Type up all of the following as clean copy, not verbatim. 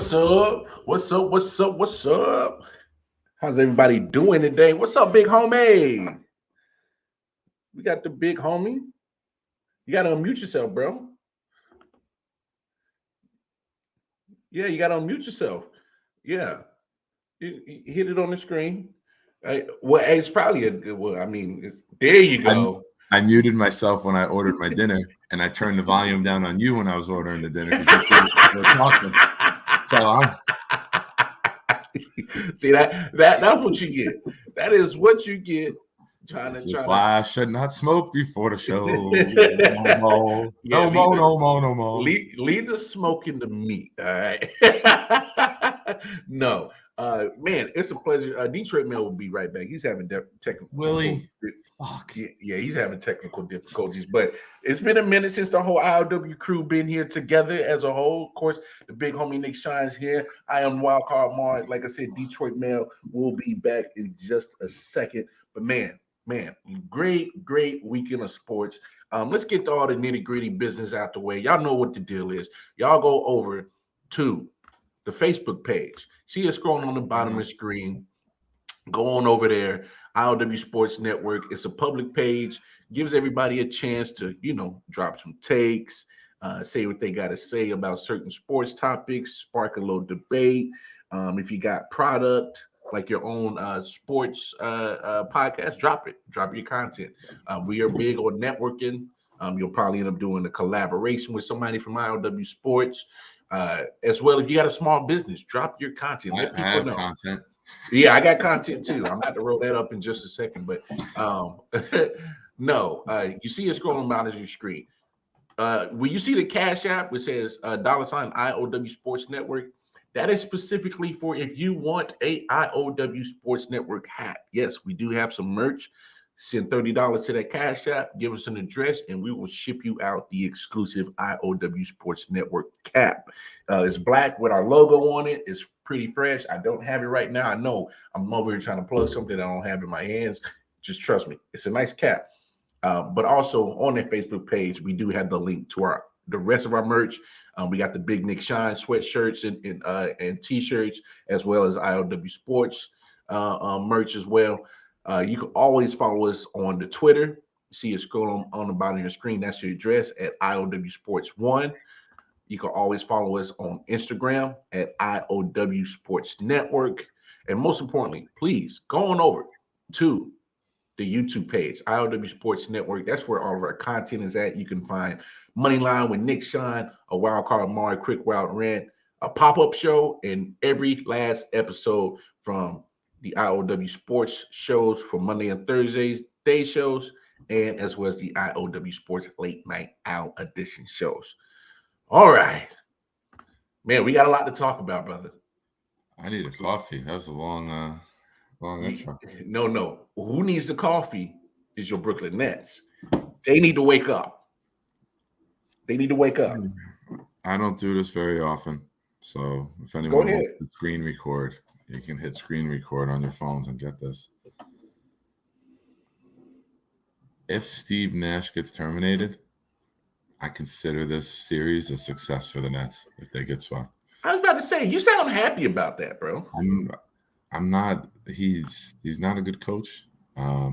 What's up? What's up? What's up? What's up? How's everybody doing today? What's up, big homie? We got the big homie. You gotta unmute yourself, bro. Yeah, you gotta unmute yourself. Yeah, you hit it on the screen. Well, it's probably a good one. I mean, there you I, go. I muted myself when I ordered my dinner, and I turned the volume down on you when I was ordering the dinner because you were talking. So See that's what you get. That is what you get. this is why I should not smoke before the show. No more, Yeah, no more, no more, no more. leave the smoking to me. All right. No, man, it's a pleasure. Detroit Mel will be right back. He's having technical. Willie, fuck. Yeah, he's having technical difficulties. But it's been a minute since the whole I.O.W. crew been here together as a whole. Of course, the big homie Nick Shine's here. I am Wildcard Mark. Like I said, Detroit Mel will be back in just a second. But man, great weekend of sports. Let's get to all the nitty-gritty business out the way. Y'all know what the deal is. Y'all go over to the Facebook page. See it scrolling on the bottom of the screen. Go on over there. I.O.W. Sports Network. It's a public page. Gives everybody a chance to, drop some takes, say what they got to say about certain sports topics, spark a little debate. If you got product, like your own sports podcast, drop your content. We are big on networking. You'll probably end up doing a collaboration with somebody from I.O.W. Sports. As well, if you got a small business, drop your content. Let people know. Content. Yeah, I got content too. I'm about to roll that up in just a second, but no, you see it scrolling down on your screen. When you see the Cash App, which says $ I.O.W. Sports Network, that is specifically for if you want a I.O.W. Sports Network hat. Yes, we do have some merch. Send $30 to that Cash App, give us an address, and we will ship you out the exclusive I.O.W. Sports Network cap. It's black with our logo on it. It's pretty fresh. I don't have it right now. I know I'm over here trying to plug something I don't have in my hands. Just trust me. It's a nice cap. But also on that Facebook page, we do have the link to the rest of our merch. We got the Big Nick Shine sweatshirts and t-shirts, as well as I.O.W. Sports merch as well. You can always follow us on the Twitter. You see it scroll on the bottom of your screen. That's your address at I.O.W. Sports 1. You can always follow us on Instagram at I.O.W. Sports Network. And most importantly, please go on over to the YouTube page, I.O.W. Sports Network. That's where all of our content is at. You can find Moneyline with Nick Shine, a Wild Card Mari, Quick Wild Rant, a pop-up show, and every last episode from the I.O.W. Sports shows for Monday and Thursdays, day shows, and as well as the I.O.W. Sports Late Night Owl Edition shows. All right. Man, we got a lot to talk about, brother. I need a coffee. That was a long intro. No. Who needs the coffee is your Brooklyn Nets. They need to wake up. I don't do this very often. So if anyone wants to screen record, you can hit screen record on your phones and get this. If Steve Nash gets terminated, I consider this series a success for the Nets if they get swept. I was about to say, you sound happy about that, bro. I'm not. He's not a good coach. I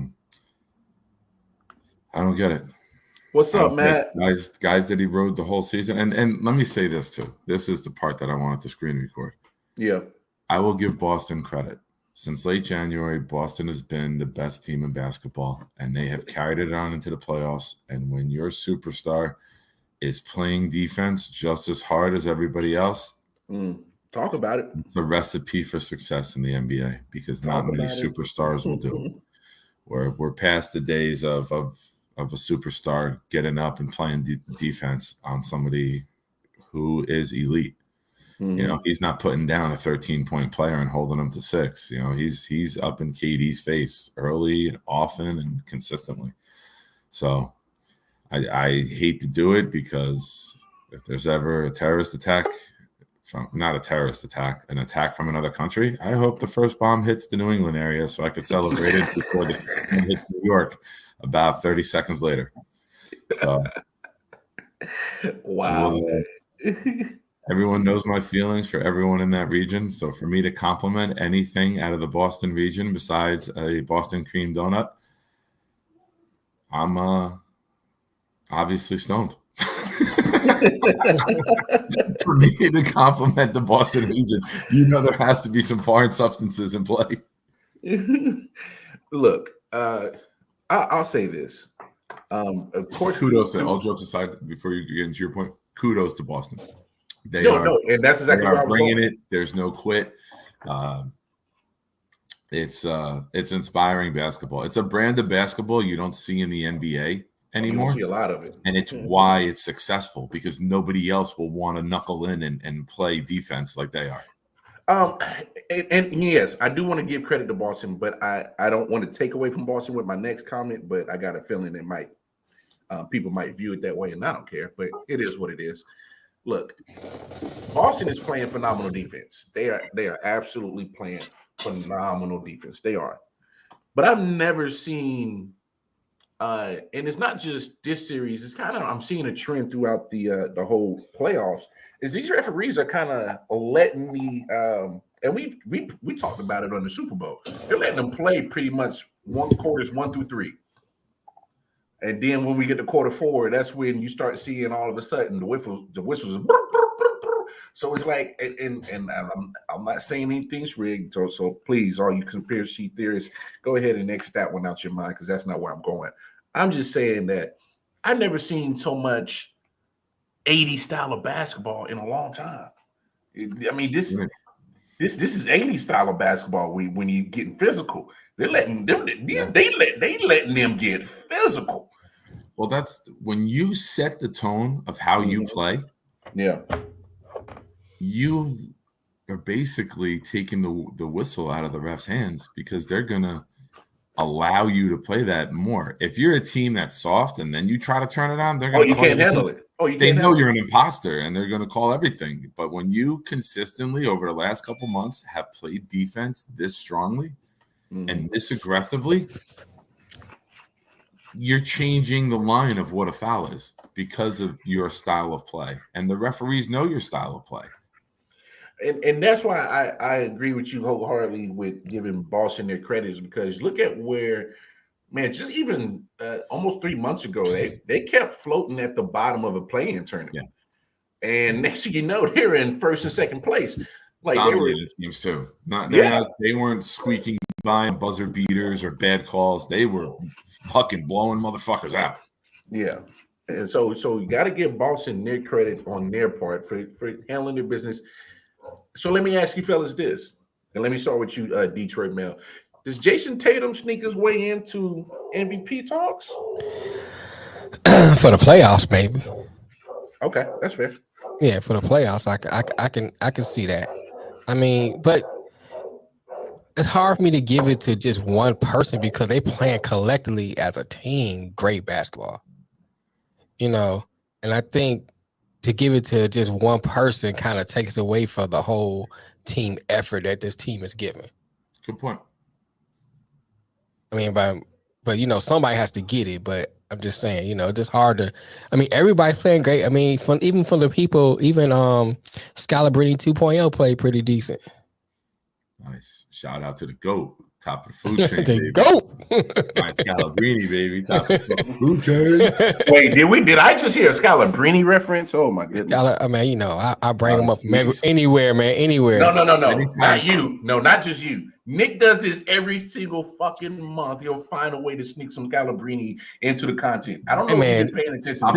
don't get it. What's up, Matt? Guys that he rode the whole season. And let me say this too. This is the part that I wanted to screen record. Yeah. I will give Boston credit. Since late January, Boston has been the best team in basketball, and they have carried it on into the playoffs. And when your superstar is playing defense just as hard as everybody else, talk about it. It's a recipe for success in the NBA because not many superstars will do it. We're past the days of a superstar getting up and playing defense on somebody who is elite. Mm-hmm. He's not putting down a 13-point player and holding him to 6. He's up in KD's face early and often and consistently. So I hate to do it because if there's ever a terrorist attack, not a terrorist attack, an attack from another country, I hope the first bomb hits the New England area so I could celebrate it before the second hits New York about 30 seconds later. So, wow. Everyone knows my feelings for everyone in that region. So for me to compliment anything out of the Boston region besides a Boston cream donut, I'm obviously stoned. For me to compliment the Boston region, there has to be some foreign substances in play. Look, I'll say this. Of course, Kudos to all jokes aside. Before you get into your point, kudos to Boston. No, and that's exactly where I was bringing going. it. There's no quit. It's inspiring basketball. It's a brand of basketball you don't see in the NBA anymore. You don't see a lot of it, and it's why it's successful, because nobody else will want to knuckle in and play defense like they are. And yes, I do want to give credit to Boston, but I don't want to take away from Boston with my next comment. But I got a feeling it might people might view it that way, and I don't care. But it is what it is. Look, Boston is playing phenomenal defense. They are absolutely playing phenomenal defense. They are. But I've never seen, and it's not just this series. It's kind of, I'm seeing a trend throughout the whole playoffs. Is these referees are kind of letting me, and we talked about it on the Super Bowl. They're letting them play pretty much quarters 1 through 3. And then when we get to quarter 4, that's when you start seeing all of a sudden the whistles. So it's like, and I'm not saying anything's rigged. So please, all you conspiracy theorists, go ahead and exit that one out your mind, because that's not where I'm going. I'm just saying that I've never seen so much 80s style of basketball in a long time. I mean, this is 80s style of basketball when you're getting physical. They're letting them, they letting them get physical. Well, that's when you set the tone of how you play. Yeah. You are basically taking the whistle out of the ref's hands, because they're going to allow you to play that more. If you're a team that's soft and then you try to turn it on, they're going to you can't handle it. They know you're an imposter, and they're going to call everything. But when you consistently over the last couple months have played defense this strongly and this aggressively, you're changing the line of what a foul is because of your style of play. And the referees know your style of play. And that's why I agree with you wholeheartedly with giving Boston their credits, because look at where, man, just even almost 3 months ago, they kept floating at the bottom of a play-in tournament. Yeah. And next thing you know, they're in first and second place. Like dominated teams too. They weren't squeaking by buzzer beaters or bad calls. They were fucking blowing motherfuckers out. Yeah. And so you got to give Boston their credit on their part for handling their business. So let me ask you fellas this, and let me start with you, Detroit Mel. Does Jason Tatum sneak his way into MVP talks? For the playoffs, baby. Okay, that's fair. Yeah, for the playoffs, I can see that. I mean, but it's hard for me to give it to just one person, because they playing collectively as a team great basketball. And I think to give it to just one person kind of takes away from the whole team effort that this team is giving. Good point. I mean, but somebody has to get it. But I'm just saying, it's just hard to. I mean, everybody's playing great. I mean, even from the people, even Scalabrine 2.0 played pretty decent. Nice. Shout out to the GOAT, top of the food chain. The baby. GOAT. Nice Scalabrine, baby, top of the food chain. Wait, did I just hear a Scalabrine reference? Oh my goodness. I mean, I bring them up from anywhere, man, anywhere. No. Not you. No, not just you. Nick does this every single fucking month. He'll find a way to sneak some Scalabrine into the content. I don't know if you've been paying attention.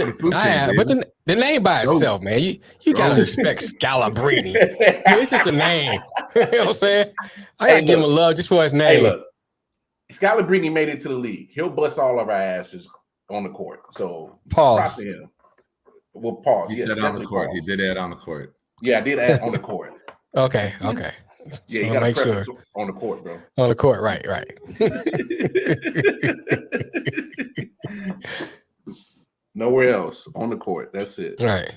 But the name by itself, man, you gotta respect Scalabrine. It's just a name. You know what I'm saying? I gotta give him a love just for his name. Hey, look, Scalabrine made it to the league. He'll bust all of our asses on the court. So pause. To him. Well, pause. He said on the court. Pause. He did add on the court. Yeah, I did add on the court. Okay. Yeah, you got to make sure on the court, bro. On the court, right. Nowhere else. On the court. That's it. Right.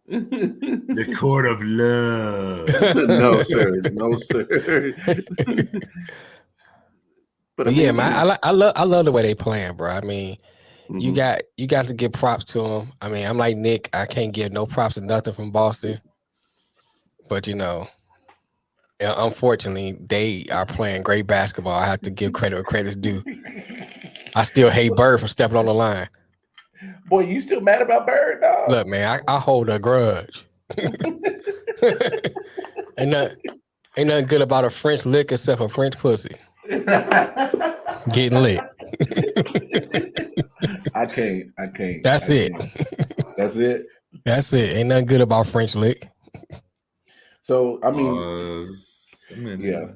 The court of love. No, sir. But I mean, yeah, man, I love the way they playing, bro. I mean, you got to give props to them. I mean, I'm like Nick. I can't give no props to nothing from Boston. but unfortunately, they are playing great basketball. I have to give credit where credit's due. I still hate Bird for stepping on the line. Boy, you still mad about Bird, dog? Look, man, I hold a grudge. ain't nothing good about a French lick except a French pussy. Getting lit. I can't. That's it. That's it. That's it. Ain't nothing good about French lick. So I mean, yeah.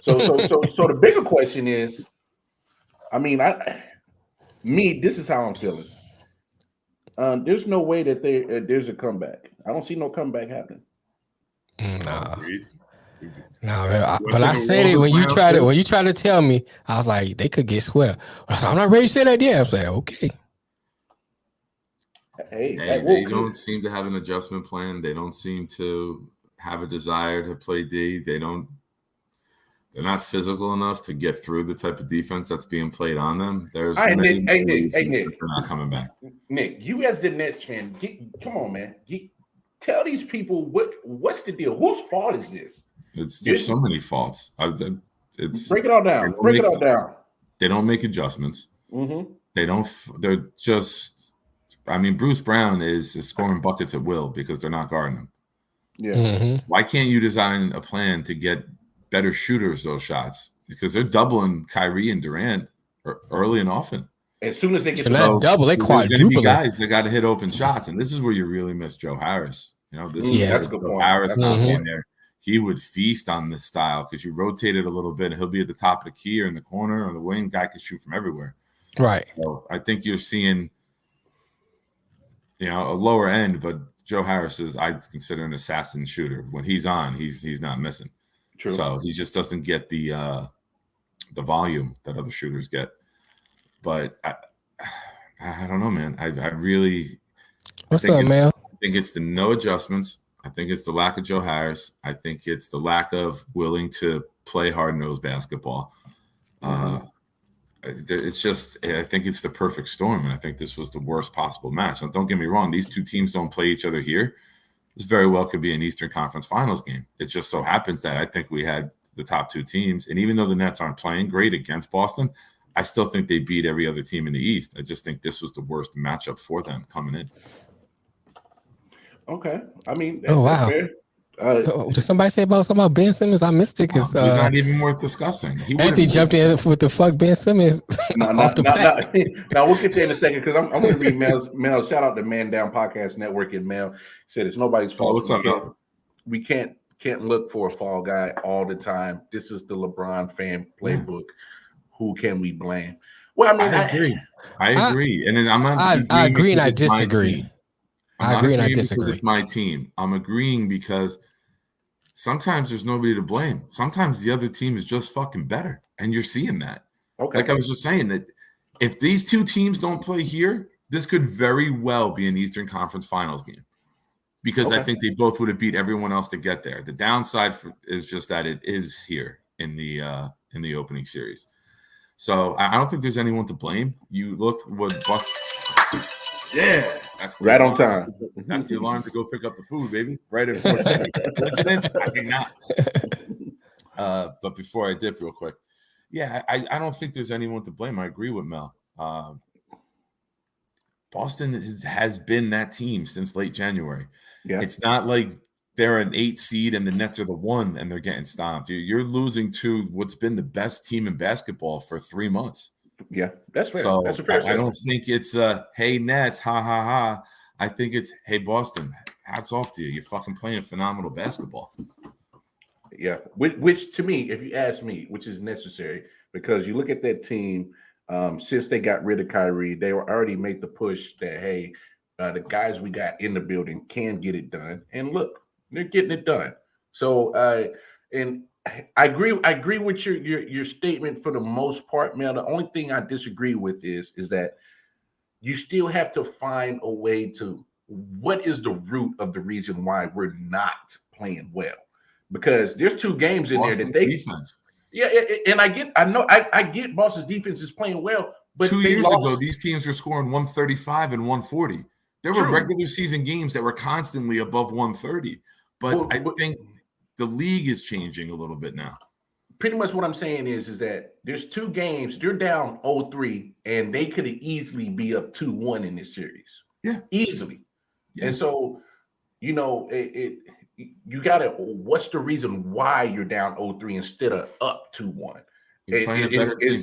So the bigger question is, I mean, this is how I'm feeling. There's no way that there's a comeback. I don't see no comeback happening. No, but I said it when you try to tell me. I was like, they could get swept. I'm not ready to say that yet. I was like, okay. Hey, they don't seem to have an adjustment plan. They don't seem to have a desire to play D. They're not physical enough to get through the type of defense that's being played on them. There's Nick, they're not coming back. Nick, you as the Nets fan, come on, man. Tell these people what's the deal. Whose fault is this? There's so many faults. Break it all down. They don't make adjustments. Mm-hmm. They're just. I mean, Bruce Brown is scoring buckets at will because they're not guarding him. Yeah. Mm-hmm. Why can't you design a plan to get better shooters those shots? Because they're doubling Kyrie and Durant early and often. As soon as they get double, they quadruple. Guys that got to hit open shots, and this is where you really miss Joe Harris. This is that's a good point. Harris not being there. He would feast on this style because you rotate it a little bit, and he'll be at the top of the key or in the corner or the wing. Guy can shoot from everywhere. Right. So I think you're seeing, a lower end, but Joe Harris is, I consider, an assassin shooter. When he's on, he's not missing. True. So he just doesn't get the volume that other shooters get. But I don't know, man. I really. What's up, man? I think it's the no adjustments. I think it's the lack of Joe Harris. I think it's the lack of willing to play hard-nosed basketball. It's just, I think it's the perfect storm, and I think this was the worst possible match. Now, don't get me wrong. These two teams don't play each other here. This very well could be an Eastern Conference Finals game. It just so happens that I think we had the top two teams, and even though the Nets aren't playing great against Boston, I still think they beat every other team in the East. I just think this was the worst matchup for them coming in. Okay. I mean, wow. So, did somebody say something about Ben Simmons? I missed it because not even worth discussing. Anthony jumped in with the fuck Ben Simmons. Now we'll get there in a second because I'm going to read Mel. Shout out to Man Down Podcast Network, and Mel said it's nobody's fault. What's up, Mel? We can't look for a fall guy all the time. This is the LeBron fan playbook. Who can we blame? Well, I mean, I agree, and I'm not. I agree and I disagree. I agree and I disagree. It's my team. I'm agreeing because sometimes there's nobody to blame. Sometimes the other team is just fucking better, and you're seeing that. Okay. Like I was just saying that if these two teams don't play here, this could very well be an Eastern Conference Finals game because I think they both would have beat everyone else to get there. The downside is just that it is here in the opening series. So I don't think there's anyone to blame. You look what Buck. Yeah, that's right on time. That's the alarm to go pick up the food, baby. Right at 4:30. Coincidence? I think not. But before I dip real quick, I don't think there's anyone to blame. I agree with Mel. Boston has been that team since late January. Yeah. It's not like they're an 8 seed and the Nets are the 1 and they're getting stomped. You're losing to what's been the best team in basketball for 3 months. Yeah, that's fair. So that's a fair I don't think it's hey Nets, ha ha ha. I think it's hey Boston, hats off to you. You're fucking playing phenomenal basketball. Yeah, which to me, if you ask me, which is necessary because you look at that team since they got rid of Kyrie, they were already made the push that hey, the guys we got in the building can get it done, and look, they're getting it done. So and I agree with your statement for the most part, Mel. The only thing I disagree with is that you still have to find a way to what is the root of the reason why we're not playing well. Because there's 2 games in Boston's there that they defense. Yeah, and I get Boston's defense is playing well, but 2 years ago, these teams were scoring 135 and 140. There were regular season games that were constantly above 130. But I think the league is changing a little bit now. Pretty much what I'm saying is that there's 2 games, they're down 0-3, and they could easily be up 2-1 in this series. Yeah. Easily. Yeah. And so, you you gotta, what's the reason why you're down 0-3 instead of up 2-1? You're playing a better team.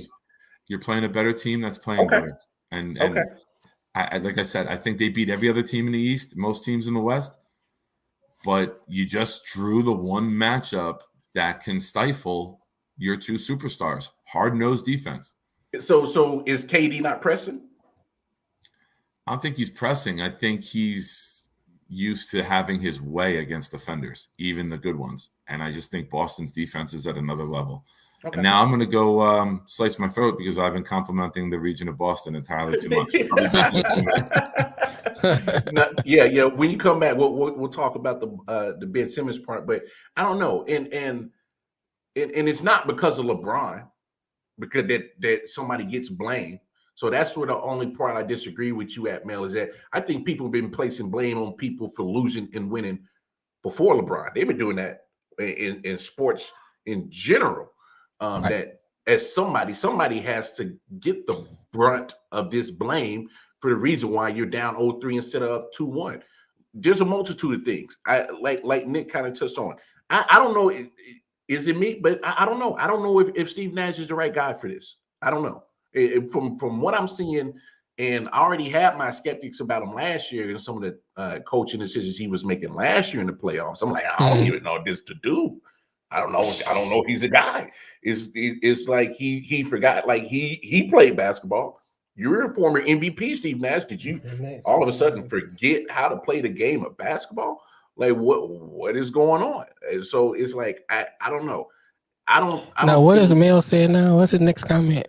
You're playing a better team that's playing better. And I, like I said, I think they beat every other team in the East, most teams in the West. But you just drew the one matchup that can stifle your 2 superstars. Hard-nosed defense. So is KD not pressing? I don't think he's pressing. I think he's used to having his way against defenders, even the good ones. And I just think Boston's defense is at another level. Okay. And now I'm going to go slice my throat because I've been complimenting the region of Boston entirely too much. Yeah. When you come back, we'll talk about the Ben Simmons part. But I don't know, and it's not because of LeBron, because that somebody gets blamed. So that's where the only part I disagree with you at, Mel, is that I think people have been placing blame on people for losing and winning before LeBron. They've been doing that in sports in general. That as somebody has to get the brunt of this blame for the reason why you're down 0-3 instead of up 2-1. There's a multitude of things. I like Nick kind of touched on. I don't know. Is it me? But I don't know. I don't know if Steve Nash is the right guy for this. I don't know. From what I'm seeing, and I already had my skeptics about him last year and some of the coaching decisions he was making last year in the playoffs. I'm like, I don't even know this to do. I don't know if he's a guy. It's like he forgot, like he played basketball. You're a former MVP, Steve Nash. Did you all of a sudden forget how to play the game of basketball? Like what is going on? And so it's like I don't know. I don't what does Mel say now? What's his next comment?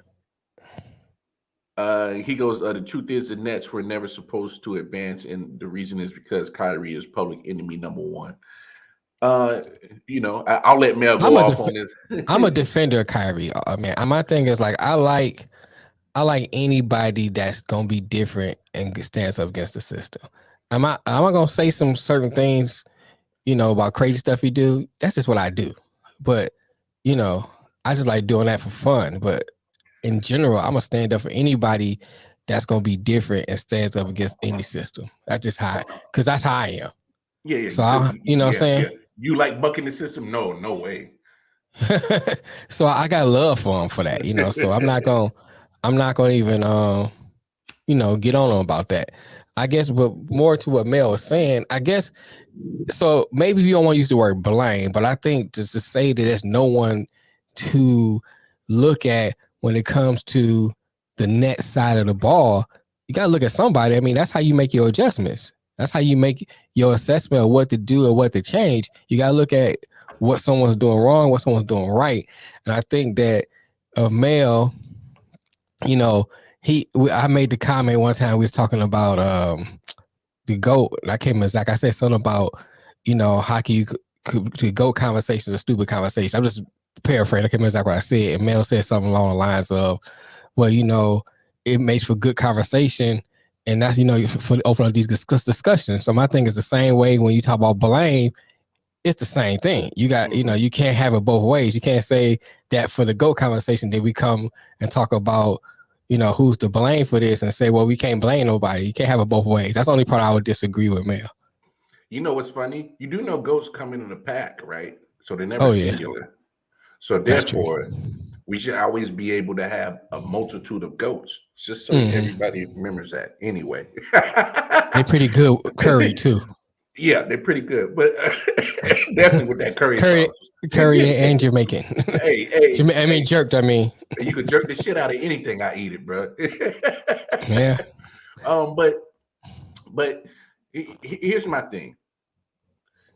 He goes, the truth is the Nets were never supposed to advance, and the reason is because Kyrie is public enemy number 1. I'll let Mel go off on this. I'm a defender of Kyrie. Man, my thing is like I like anybody that's gonna be different and stands up against the system. Am I gonna say some certain things, about crazy stuff he do? That's just what I do. But I just like doing that for fun. But in general, I'm gonna stand up for anybody that's gonna be different and stands up against any system. That's just because that's how I am. Yeah. So what I'm saying? Yeah. You like bucking the system? No way. So I got love for him for that, So I'm not gonna even get on him about that. I guess, but more to what Mel was saying, I guess. So maybe you don't want to use the word blame, but I think just to say that there's no one to look at when it comes to the net side of the ball, you got to look at somebody. I mean, that's how you make your adjustments. That's how you make your assessment of what to do and what to change. You got to look at what someone's doing wrong, what someone's doing right. And I think that Mel, I made the comment one time we was talking about the GOAT. And I came in, like I said something about, how can you the GOAT conversation is a stupid conversation. I'm just paraphrasing. I can't remember exactly what I said. And Mel said something along the lines of, well, it makes for good conversation. And that's, for open up these discussions. So my thing is the same way when you talk about blame, it's the same thing. You got, you can't have it both ways. You can't say that for the GOAT conversation, then we come and talk about, who's to blame for this and say, well, we can't blame nobody. You can't have it both ways. That's the only part I would disagree with, Mel. You know what's funny? You do know GOATs come in a pack, right? So they're never singular. Yeah. So therefore, we should always be able to have a multitude of GOATs, just so everybody remembers that. Anyway, they're pretty good. Curry too. Yeah, they're pretty good, but definitely with that curry and Jamaican. Hey, jerked. I mean, you could jerk the shit out of anything. I eat it, bro. Yeah. But here's my thing.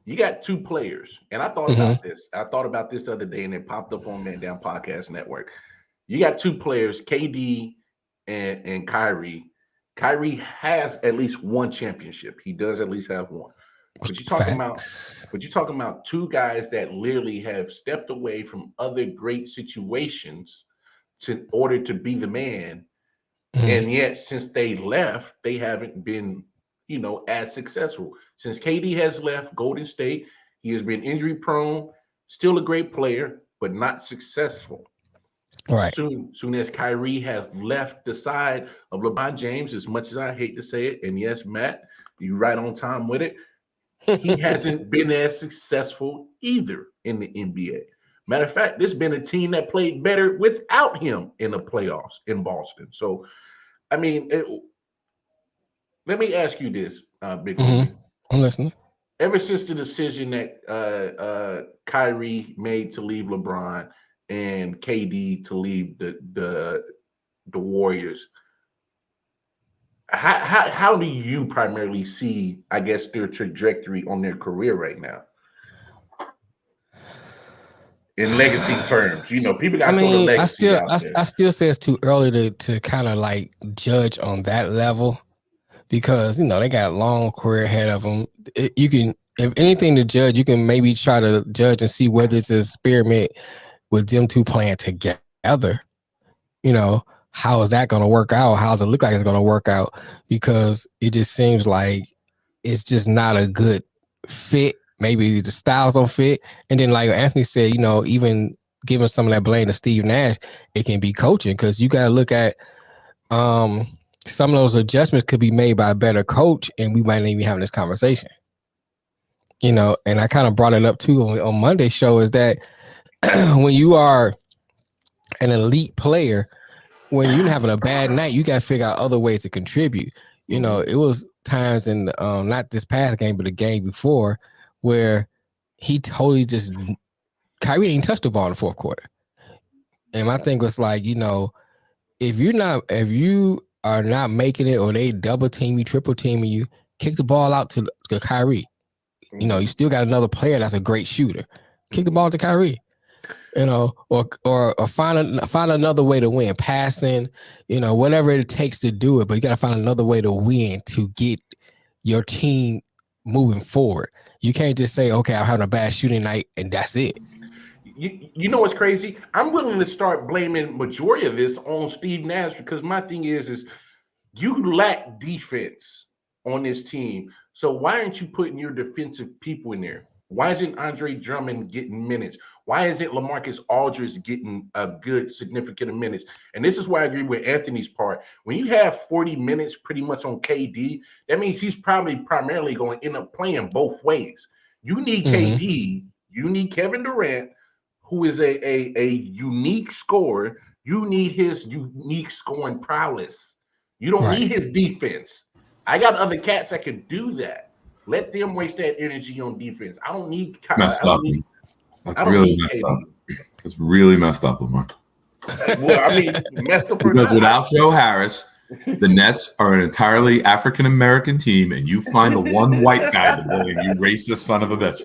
You got 2 players, and I thought about this. I thought about this the other day, and it popped up on Man Down Podcast Network. You got 2 players, KD and Kyrie. Kyrie has at least 1 championship. He does at least have 1. But you're talking about 2 guys that literally have stepped away from other great situations in order to be the man. And yet, since they left, they haven't been, as successful. Since KD has left Golden State, he has been injury prone. Still a great player, but not successful. Right. Soon as Kyrie has left the side of LeBron James, as much as I hate to say it, and yes, Matt, you're right on time with it, he hasn't been as successful either in the NBA. Matter of fact, there's been a team that played better without him in the playoffs in Boston. So, I mean, let me ask you this, Big Homie. I'm listening. Ever since the decision that Kyrie made to leave LeBron and KD to leave the Warriors, how do you primarily see, I guess, their trajectory on their career right now? In legacy terms, people got to throw the legacy out there. I still say it's too early to kind of like judge on that level, because they got a long career ahead of them. You can, if anything to judge, you can maybe try to judge and see whether it's an experiment with them two playing together. How is that going to work out? How does it look like it's going to work out? Because it just seems like it's just not a good fit. Maybe the styles don't fit. And then like Anthony said, even giving some of that blame to Steve Nash, it can be coaching, because you got to look at some of those adjustments could be made by a better coach, and we might not even be having this conversation. And I kind of brought it up too on Monday's show, is that when you are an elite player, when you're having a bad night, you got to figure out other ways to contribute. It was times in not this past game, but the game before, where he totally just Kyrie didn't touch the ball in the fourth quarter. And my thing was like, if you are not making it, or they double team you, triple teaming you, kick the ball out to Kyrie. You still got another player that's a great shooter. Kick the ball to Kyrie. Or find another way to win, passing, whatever it takes to do it. But you got to find another way to win to get your team moving forward. You can't just say, okay, I'm having a bad shooting night and that's it. You know what's crazy? I'm willing to start blaming majority of this on Steve Nash, because my thing is you lack defense on this team. So why aren't you putting your defensive people in there? Why isn't Andre Drummond getting minutes? Why isn't LaMarcus Aldridge getting a good significant of minutes? And this is why I agree with Anthony's part. When you have 40 minutes pretty much on KD, that means he's probably primarily going to end up playing both ways. You need KD, you need Kevin Durant, who is a unique scorer. You need his unique scoring prowess. You don't need his defense. I got other cats that can do that. Let them waste that energy on defense. I don't need. That's really messed up. It's really messed up, Lamar. Well, I mean, messed up. Because without Joe Harris, the Nets are an entirely African American team, and you find the one white guy to blame, you racist son of a bitch.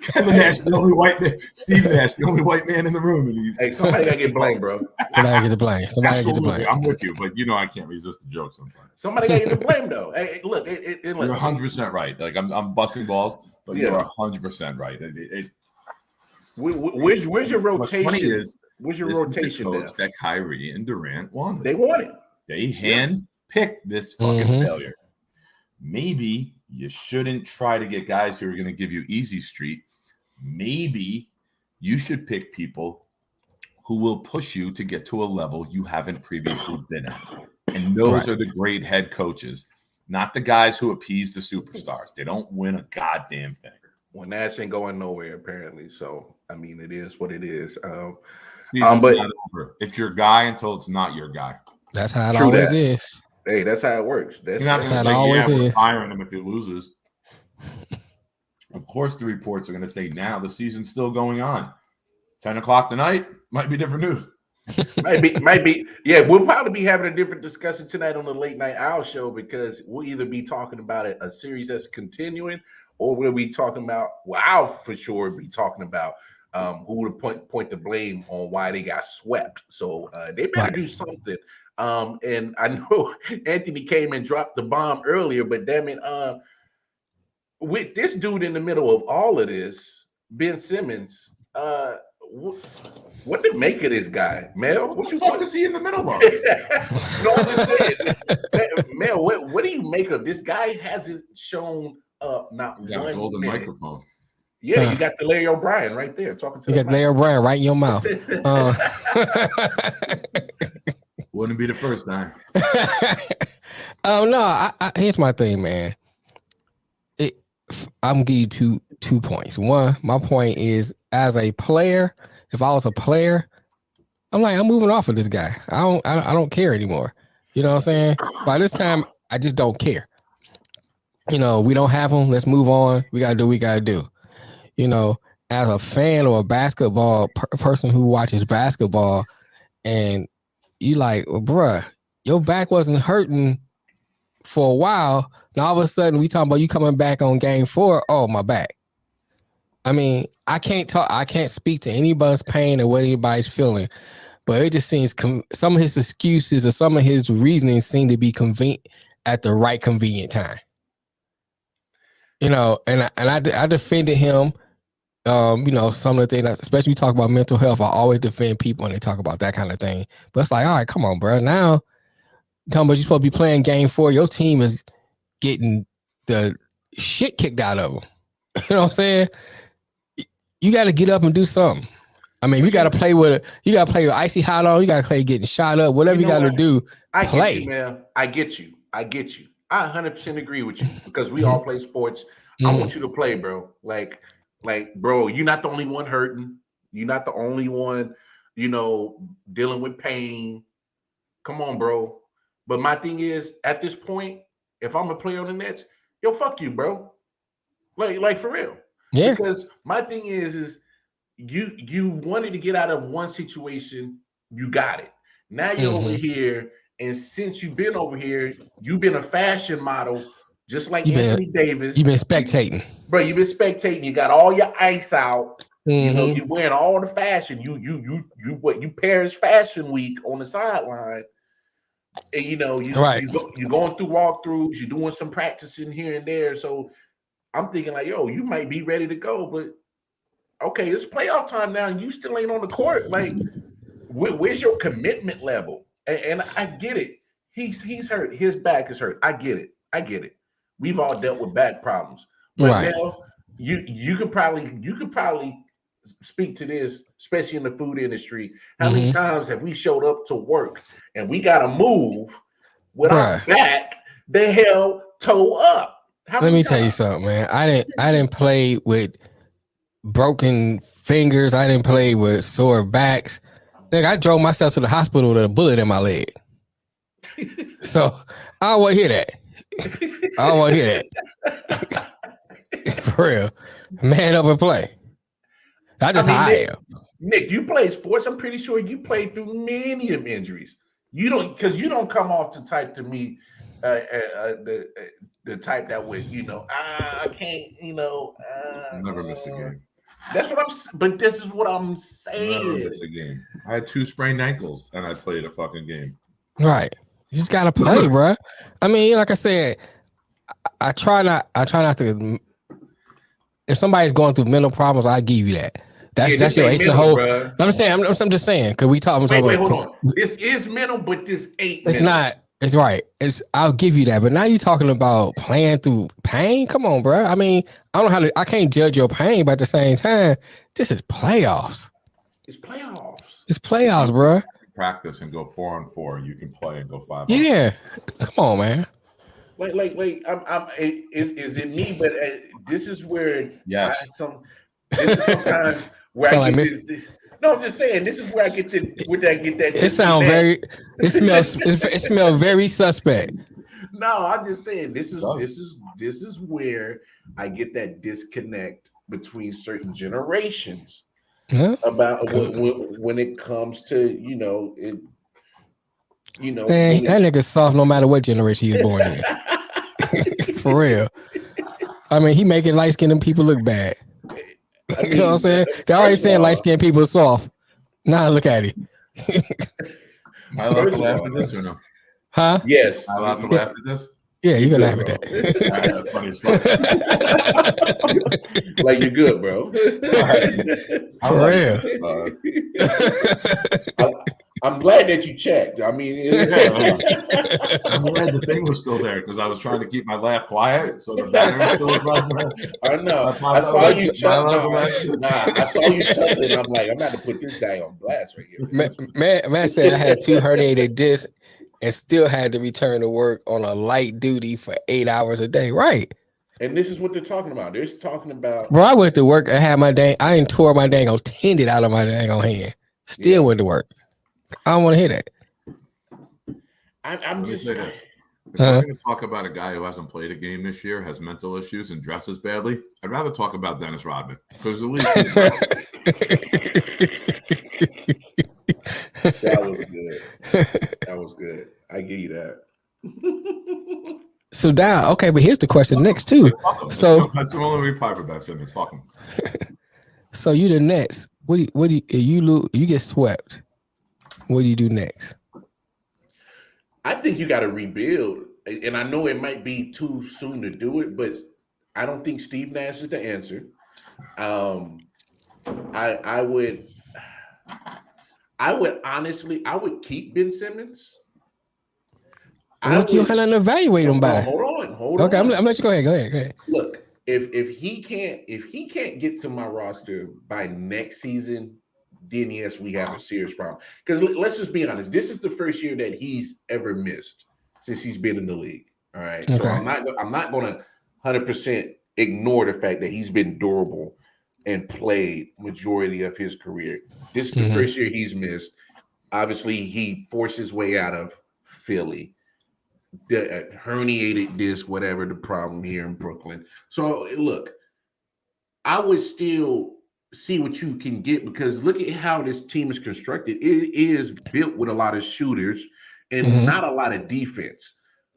Kevin Nash, the only white man. Steve Nash, the only white man in the room. Hey, somebody gotta get blamed, bro. Somebody get the blame. Somebody get the blame. I'm with you, but I can't resist the joke sometimes. Somebody gotta get the blame, though. Hey, look, you're 100% right. Like I'm busting balls, but you're 100% right. Where's your rotation? What's funny is, where's your rotation coach that Kyrie and Durant wanted? They wanted. They hand-picked this fucking failure. Maybe you shouldn't try to get guys who are going to give you easy street. Maybe you should pick people who will push you to get to a level you haven't previously been at. And those are the great head coaches, not the guys who appease the superstars. They don't win a goddamn thing. Well, Nash ain't going nowhere, apparently. So, I mean, it is what it is. But it's your guy until it's not your guy. That's how it always is. Hey, that's how it works. That's how it always is. We're firing him if he loses. Of course, the reports are going to say now the season's still going on. 10 o'clock tonight might be different news. might be. Yeah, we'll probably be having a different discussion tonight on the Late Night Owl show, because we'll either be talking about a series that's continuing, or we'll be talking about, I'll for sure be talking about who would point the blame on why they got swept. So they better do something. And I know Anthony came and dropped the bomb earlier, but damn it, with this dude in the middle of all of this, Ben Simmons, what to make of this guy, Mel? What the fuck is he in the middle of? No, I'm just saying, Mel, what do you make of this guy? Hasn't shown up not You got a 1 golden minute. microphone. Yeah, you got the Larry O'Brien right there talking to You got Larry O'Brien right in your mouth. Wouldn't be the first time. Oh no! Here's my thing, man. I'm gonna give you 2 points. One, my point is, as a player, if I was a player, I'm moving off of this guy. I don't care anymore. You know what I'm saying? By this time, I just don't care. We don't have him. Let's move on. We gotta do what we gotta do. As a fan or a basketball person who watches basketball, and you like, well, bruh, your back wasn't hurting for a while. Now all of a sudden we talking about you coming back on game 4. Oh, my back. I mean, I can't speak to anybody's pain or what anybody's feeling, but it just seems some of his excuses or some of his reasoning seem to be convenient at the right convenient time. And I defended him. Some of the things, especially we talk about mental health, I always defend people when they talk about that kind of thing. But it's like, all right, come on, bro. Now, talking about you're supposed to be playing game 4, your team is getting the shit kicked out of them. You know what I'm saying? You got to get up and do something. I mean, you got to play with icy hot on. You got to play getting shot up. Whatever you got to do, I play. get you, man. I get you. I 100% agree with you because we all play sports. I want you to play, bro. Like, bro, you're not the only one hurting. You're not the only one, dealing with pain. Come on, bro. But my thing is, at this point, if I'm a player on the Nets, yo, fuck you, bro. Like for real. Yeah. Because my thing is you wanted to get out of one situation, you got it. Now you're over here, and since you've been over here, you've been a fashion model, just like Anthony Davis. You've been spectating. Bro, you've been spectating. You got all your ice out. You're wearing all the fashion. You Paris Fashion Week on the sideline. And you're going through walkthroughs, you're doing some practicing here and there. So I'm thinking like, yo, you might be ready to go, but okay, it's playoff time now, and you still ain't on the court. Like, where's your commitment level? And I get it. He's hurt. His back is hurt. I get it. We've all dealt with back problems. But now you could probably speak to this, especially in the food industry. How many times have we showed up to work and we got to move with our back the hell toe up? Let me tell you something, man. I didn't play with broken fingers. I didn't play with sore backs. I drove myself to the hospital with a bullet in my leg. So I don't want to hear that. I don't want to hear that. For real. Man up and play. I am. Nick, you play sports. I'm pretty sure you played through many of injuries. You don't come off the type to me, the type that would, I can't, Never miss a game. That's what but this is what I'm saying. Never miss a game. I had 2 sprained ankles and I played a fucking game. Right. You just gotta play, bro. I mean, like I said, I try not to. If somebody's going through mental problems, I give you that. That's your ace in the hole. Bro. I'm just saying, because we talk. Wait, hold on. This is mental, but this ain't. It's not. It's right. I'll give you that. But now you're talking about playing through pain. Come on, bro. I mean, I can't judge your pain, but at the same time, this is playoffs. It's playoffs. It's playoffs, bro. Practice and go 4-on-4. You can play and go 5-on-5. Yeah, come on, man. Wait. Is it me? But this is where this is sometimes where I get this. No, I'm just saying this is where I get that. It sounds very. It smells. It smells very suspect. No, I'm just saying this is where I get that disconnect between certain generations about when it comes to Man, that nigga's soft no matter what generation he was born in. For real. I mean, he making light skinned people look bad. You know what I'm saying? They always saying light skinned people are soft. Now look at it. Am I allowed to laugh at this or no? Huh? Yes. Am I allowed to laugh at this? Yeah, you can laugh at that. Right, that's funny as fuck. Like you're good, bro. For real. I'm glad that you checked. I mean, I'm glad the thing was still there because I was trying to keep my laugh quiet, so the banner was still above. I know. I saw you chuckling. I saw you chuckling. I'm like, I'm about to put this guy on blast right here. Man said I had 2 herniated discs and still had to return to work on a light duty for 8 hours a day. Right. And this is what they're talking about. They're talking about. Bro, I went to work. I had I ain't tore my dang on tendon out of my dang on hand. Still went to work. I don't want to hear that. I'm just saying this. If we're going to talk about a guy who hasn't played a game this year, has mental issues, and dresses badly, I'd rather talk about Dennis Rodman because at least that was good. That was good. I give you that. So down. Okay, but here's the question next too. So that's the only way Piper bets in. It's fucking. So you the Nets. What do you lose? You get swept. What do you do next? I think you got to rebuild, and I know it might be too soon to do it, but I don't think Steve Nash is the answer. I would honestly, I would keep Ben Simmons. You had to evaluate him by. Hold on. Okay, I'm let you go ahead. Go ahead. Look, if he can't get to my roster by next season, then yes, we have a serious problem. Because let's just be honest, this is the first year that he's ever missed since he's been in the league. All right, okay. So I'm not going to 100% ignore the fact that he's been durable and played majority of his career. This is the first year he's missed. Obviously, he forced his way out of Philly. The herniated disc, whatever the problem here in Brooklyn. So look, I would still see what you can get because look at how this team is constructed. It is built with a lot of shooters and not a lot of defense.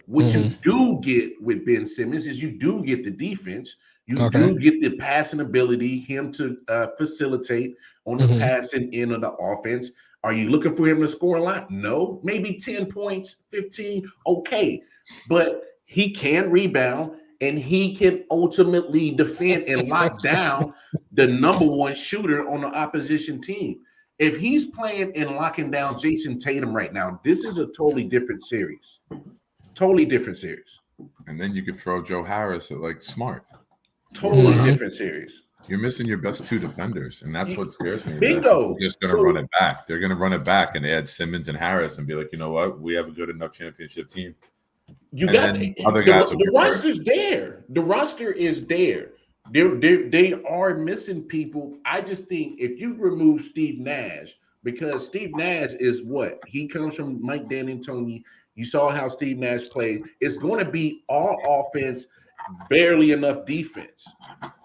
What you do get with Ben Simmons is you do get the defense. You do get the passing ability, him to facilitate on the passing end of the offense. Are you looking for him to score a lot? No, maybe 10 points, 15, okay. But he can rebound and he can ultimately defend and lock down the number one shooter on the opposition team. If he's playing and locking down Jason Tatum right now, this is a totally different series. Totally different series. And then you could throw Joe Harris at like Smart. Totally different series. You're missing your best 2 defenders, and that's what scares me. Bingo. They're just going to run it back. They're going to run it back and add Simmons and Harris and be like, you know what? We have a good enough championship team. You got other guys. The roster's there. The roster is there. They are missing people. I just think if you remove Steve Nash, because Steve Nash is what? He comes from Mike D'Antoni. You saw how Steve Nash played. It's going to be all offense, barely enough defense.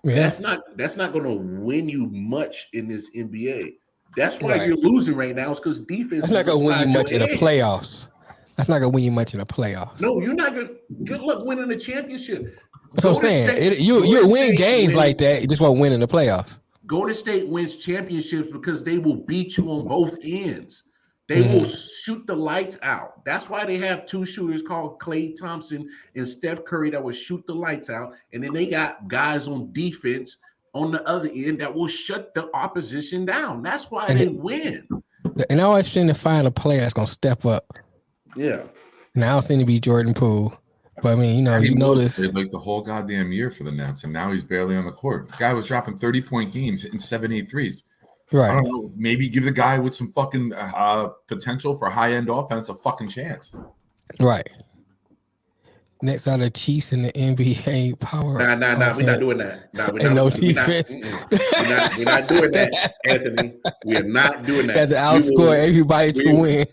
Yeah. That's not going to win you much in this NBA. That's why you're losing right now. Is because defense. That's not going to win you much in the playoffs. That's not going to win you much in the playoffs. No, you're not going to. Good luck winning the championship. That's what I'm saying. You win games like that. You just won't win in the playoffs. Golden State wins championships because they will beat you on both ends. They will shoot the lights out. That's why they have 2 shooters called Klay Thompson and Steph Curry that will shoot the lights out. And then they got guys on defense on the other end that will shut the opposition down. That's why they win. And I always seem to find a player that's going to step up. Yeah. Now it seems to be Jordan Poole. But I mean, you notice like the whole goddamn year for the Nets, and now he's barely on the court. The guy was dropping 30-point games in 7-8 threes. Right. I don't know. Maybe give the guy with some fucking potential for high-end offense a fucking chance. Right. Next are the Chiefs in the NBA power. Nah. We're not doing that. Nah, we're and not, no defense. We're not doing that, Anthony. We are not doing that. Got to outscore everybody to win.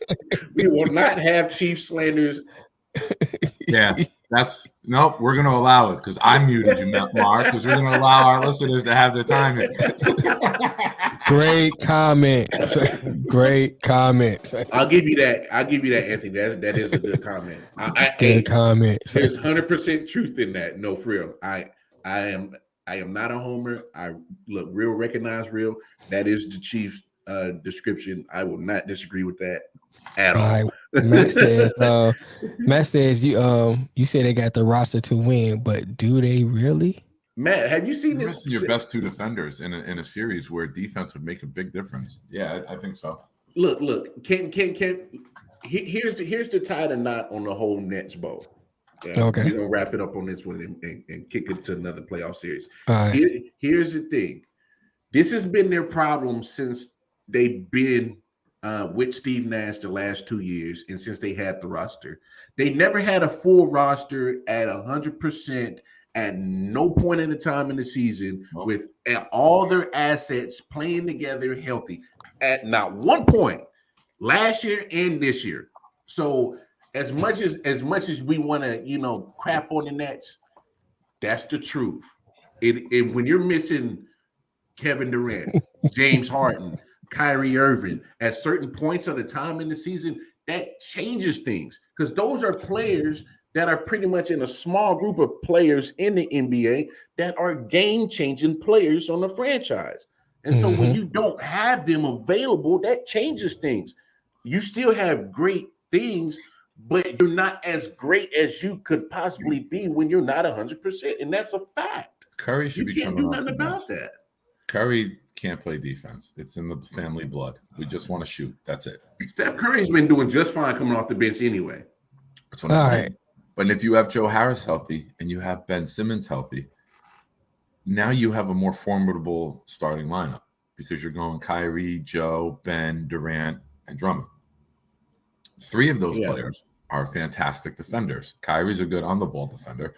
We will not have Chiefs slanders. Yeah. We're going to allow it because I muted you, Mark, because we're going to allow our listeners to have their time here. Great comment. Great comment. I'll give you that, Anthony. That is a good comment. Good comment. There's 100% truth in that. No, for real. I am not a homer. I look real, recognize real. That is the Chiefs description. I will not disagree with that at all. Matt says you say they got the roster to win, but do they really? Matt, have you seen this? Your best 2 defenders in a series where defense would make a big difference. Yeah, I think so. Look. Here's the tie the knot on the whole Nets bow. Okay. We're gonna wrap it up on this one and kick it to another playoff series. All right. Here's the thing. This has been their problem since they've been with Steve Nash the last 2 years, and since they had the roster. They never had a full roster at 100% at no point in the time in the season with all their assets playing together healthy at not one point last year and this year. So as much as we want to crap on the Nets, that's the truth. It when you're missing Kevin Durant, James Harden, Kyrie Irving at certain points of the time in the season, that changes things because those are players that are pretty much in a small group of players in the NBA that are game-changing players on the franchise. And so when you don't have them available, that changes things. You still have great things, but you're not as great as you could possibly be when you're not 100%. And that's a fact. Curry should be coming off the bench. About that. Curry can't play defense. It's in the family blood. We just want to shoot. That's it. Steph Curry's been doing just fine coming off the bench anyway. That's what I'm saying. Right. But if you have Joe Harris healthy and you have Ben Simmons healthy, now you have a more formidable starting lineup because you're going Kyrie, Joe, Ben, Durant, and Drummond. 3 of those players are fantastic defenders. Kyrie's a good on-the-ball defender.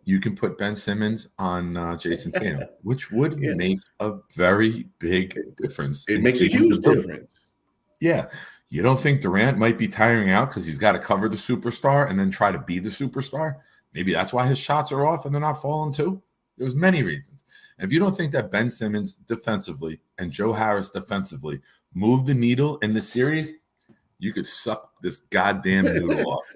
You can put Ben Simmons on Jason Tatum, which would make a very big difference. It makes a huge difference. Yeah. You don't think Durant might be tiring out because he's got to cover the superstar and then try to be the superstar? Maybe that's why his shots are off and they're not falling too. There's many reasons. And if you don't think that Ben Simmons defensively and Joe Harris defensively move the needle in the series, you could suck this goddamn noodle off.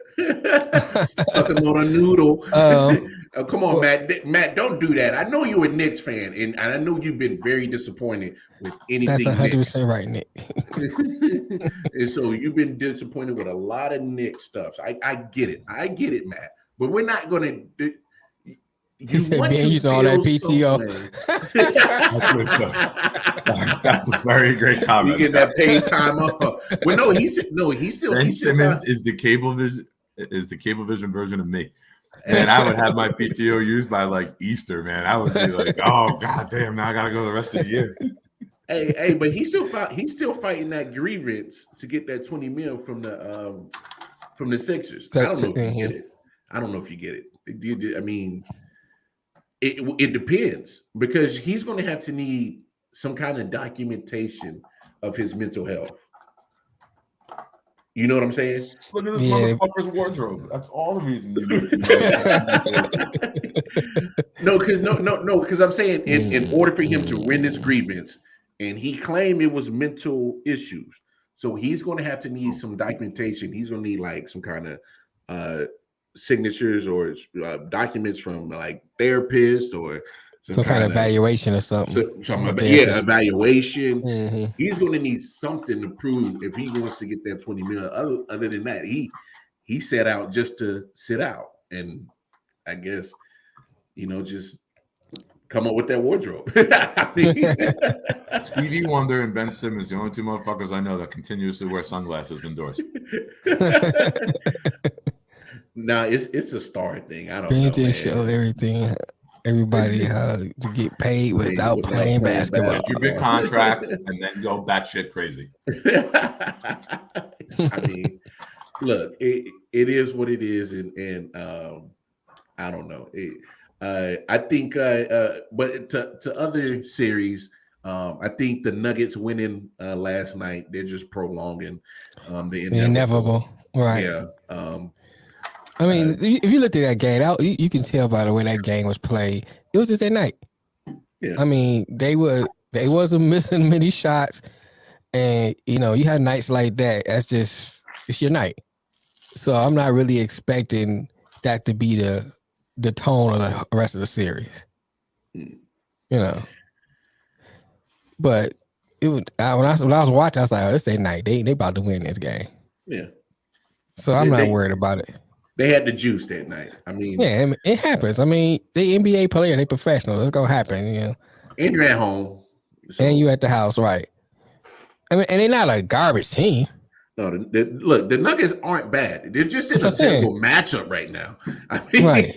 Sucking on a noodle. Oh, come on, Matt. Matt, don't do that. I know you're a Knicks fan, and I know you've been very disappointed with anything. That's 100% right, Nick. And so you've been disappointed with a lot of Knicks stuff. So I get it. I get it, Matt. But we're not going to. He said, "Ben, using all that PTO." That's a very great comment. You get that paid time off. Well, no, he said no. He still. Ben Simmons is the Cablevision version of me. And I would have my PTO used by like Easter, man. I would be like, "Oh God damn, now I gotta go the rest of the year." Hey, but he's still fighting that grievance to get that $20 million from the Sixers. I don't know if you get it. I don't know if you get it. I mean, it depends because he's going to have to need some kind of documentation of his mental health. You know what I'm saying? Look at this motherfucker's wardrobe. That's all the reason you need to know. No, because I'm saying in order for him to win this grievance, and he claimed it was mental issues. So he's going to have to need some documentation. He's going to need like some kind of signatures or documents from like therapists or some kind of evaluation or something. Evaluation. Mm-hmm. He's going to need something to prove if he wants to get that $20 million. Other than that, he set out just to sit out, and I guess just come up with that wardrobe. Stevie Wonder and Ben Simmons, the only 2 motherfuckers I know that continuously wear sunglasses indoors. No, it's a star thing. I don't Ben know. Just show everything. Everybody to get paid without playing basketball. Get your big contract and then go batshit crazy. I mean, look, it is what it is, and I don't know. I think, but to other series, I think the Nuggets winning last night, they're just prolonging the inevitable. Right. Yeah. I mean, if you looked at that game, you can tell by the way that game was played. It was just that night. Yeah. I mean, they wasn't missing many shots, and you had nights like that. That's it's your night. So I'm not really expecting that to be the tone of the rest of the series. But it was when I was watching, I was like, "Oh, it's their night. They about to win this game." Yeah. So I'm not worried about it. They had the juice that night. I mean, yeah, it happens. I mean, they NBA player, they professional. It's gonna happen, And you're at home, and you at the house, right? I mean, and they're not a garbage team. No, look, the Nuggets aren't bad. They're just in a That's what I'm saying. terrible matchup right now. I mean, Right.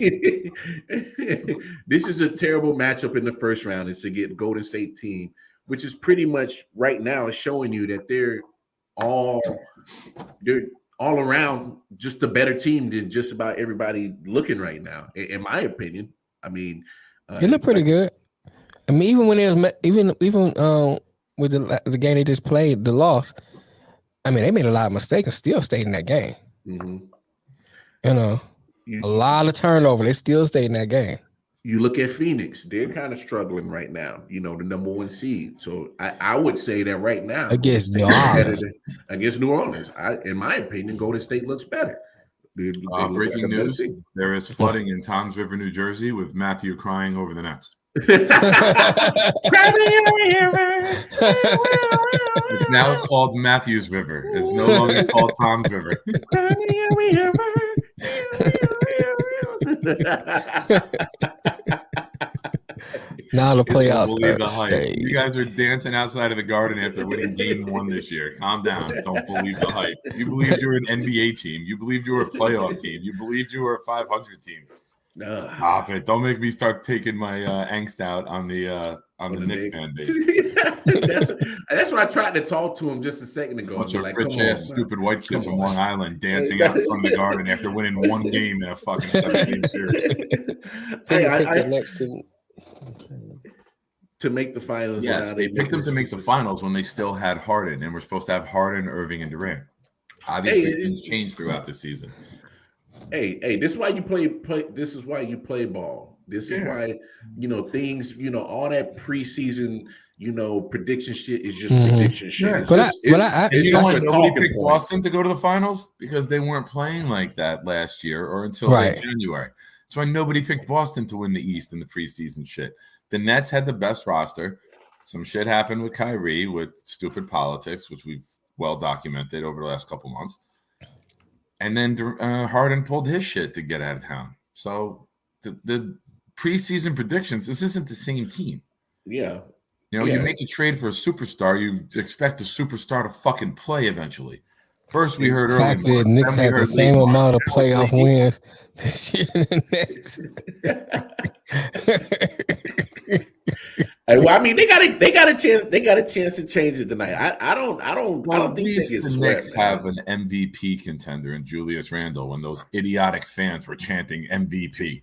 this is a terrible matchup in the first round. Is to get Golden State team, which is pretty much right now showing you that they're all around just a better team than just about everybody looking right now. In my opinion, I mean, They look pretty good. I mean, even when it was even with the game they just played, the loss. I mean, they made a lot of mistakes and still stayed in that game. Mm-hmm. You know, a lot of turnover. They still stayed in that game. You look at Phoenix; they're kind of struggling right now. You know, the number 1 seed. So I would say that right now against New Orleans. Against New Orleans, in my opinion, Golden State looks better. They Breaking news: there is flooding in Toms River, New Jersey, with Matthew crying over the Nets. It's now called Matthews River. It's no longer called Tom's River. Now the playoffs. You guys are dancing outside of the Garden after winning Game 1 this year. Calm down. Don't believe the hype. You believed you were an NBA team. You believed you were a playoff team. You believed you were a 500 team. Stop it! Don't make me start taking my angst out on the Knicks fan base. that's what I tried to talk to him just a second ago. Bunch of rich ass, stupid white kids from Long Island dancing out in front of the Garden after winning 1 game in a fucking 7-game series. To make the finals. Yes, they picked them to make the finals when they still had Harden, and we're supposed to have Harden, Irving, and Durant. Obviously, things changed throughout the season. Hey, this is why you play. This is why you play ball. This is why things. All that preseason, prediction shit is just prediction shit. Yeah. Nobody picked Boston to go to the finals because they weren't playing like that last year or until late January. That's why nobody picked Boston to win the East in the preseason shit. The Nets had the best roster. Some shit happened with Kyrie with stupid politics, which we've well documented over the last couple months. And then Harden pulled his shit to get out of town. So the preseason predictions, this isn't the same team. Yeah. You make a trade for a superstar, you expect the superstar to fucking play eventually. First, we heard earlier. The Knicks had the same amount of playoff wins this year than the Knicks. Well, I mean, they got a chance. They got a chance to change it tonight. I don't think the Knicks have an MVP contender in Julius Randle when those idiotic fans were chanting MVP.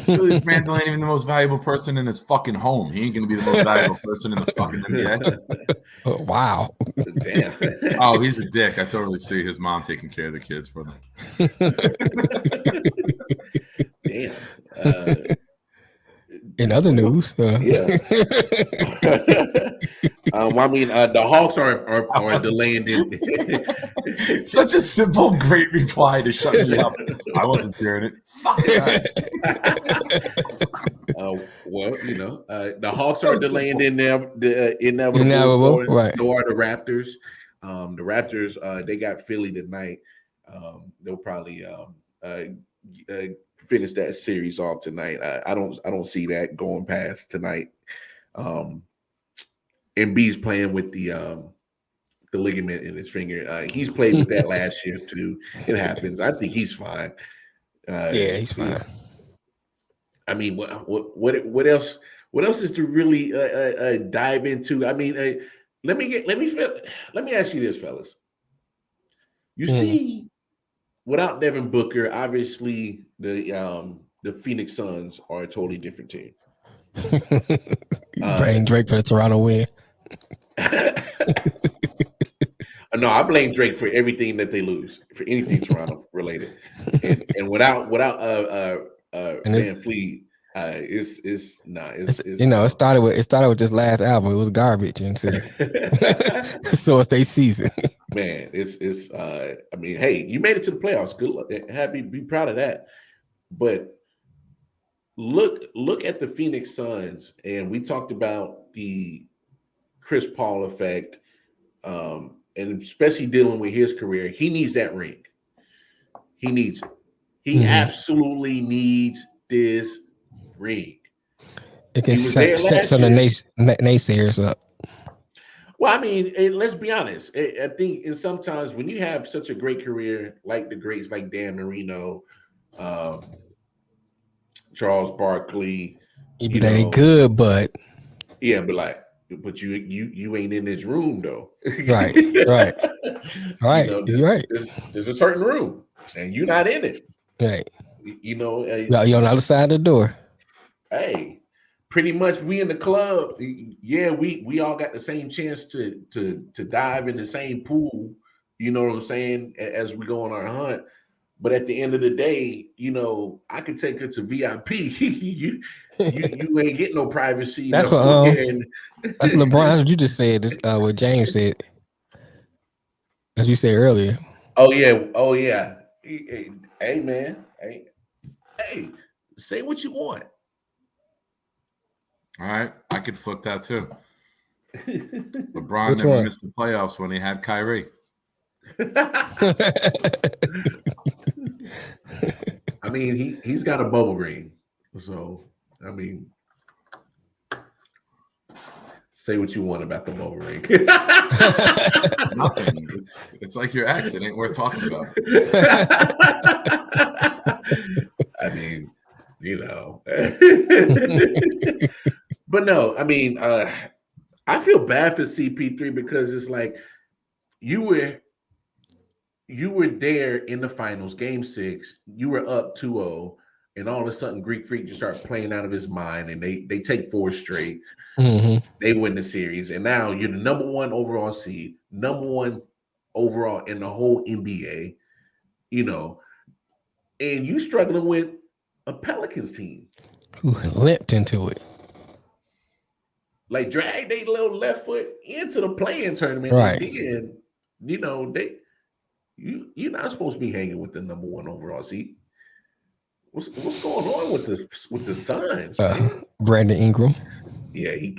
Julius Randle ain't even the most valuable person in his fucking home. He ain't going to be the most valuable person in the fucking NBA. Oh, wow. Damn. Oh, he's a dick. I totally see his mom taking care of the kids for them. Damn. In other news, I mean, the Hawks are delaying it. Such a simple, great reply to shut me up. I wasn't hearing it. Fuck well, the Hawks are delaying the inevitable. So are the Raptors. The Raptors, they got Philly tonight. They'll probably finish that series off tonight. I don't see that going past tonight. Embiid's playing with the ligament in his finger. He's played with that last year too. It happens. I think he's fine. Yeah, he's fine. I mean, what else? What else is to really dive into? I mean, let me ask you this, fellas. You see, without Devin Booker, obviously the Phoenix Suns are a totally different team. Blame Drake for the Toronto win. No, I blame Drake for everything that they lose, for anything Toronto related, and without Van Fleet, it started with this last album. It was garbage, and so it's their season. Man, it's I mean, hey, you made it to the playoffs. Good luck. Happy, be proud of that. But look at the Phoenix Suns, and we talked about the Chris Paul effect, and especially dealing with his career. He needs that ring. He needs it. He absolutely needs this ring. It can set some of the naysayers up. Well, I mean, let's be honest. I think in sometimes when you have such a great career, like the greats, like Dan Marino, um, Charles Barkley, You be you like, they know, good, but yeah, but you ain't in this room though. right, right, You right. know, You're right, there's a certain room, and you're not in it. right. You know, Well, you're on the other side of the door. hey, pretty much we in the club. Yeah, we all got the same chance to dive in the same pool. You know what I'm saying? As we go on our hunt. But at the end of the day, you know, I could take her to VIP. You ain't get no privacy. That's No, what and that's LeBron. That's what you just said. This what James said, as you said earlier. oh yeah. Hey man, hey, say what you want. All right, I could flip that too. LeBron Which never one? missed the playoffs when he had Kyrie. I mean, he's got a bubble ring, so I mean, say what you want about the bubble ring. Nothing. It's like your ex. It ain't worth talking about. I mean, you know, but no, I mean, I feel bad for CP3 because it's like you were there in the finals, game 6, you were up 2-0, and all of a sudden Greek Freak just started playing out of his mind, and they take 4 straight. Mm-hmm. They win the series, and now you're the number 1 overall seed, number 1 overall in the whole NBA, you know, and you struggling with a Pelicans team. Who limped into it? Like drag their little left foot into the playing tournament, Right. and then you know you're not supposed to be hanging with the number 1 overall seed. What's going on with the Suns, man? Brandon Ingram. Yeah, he.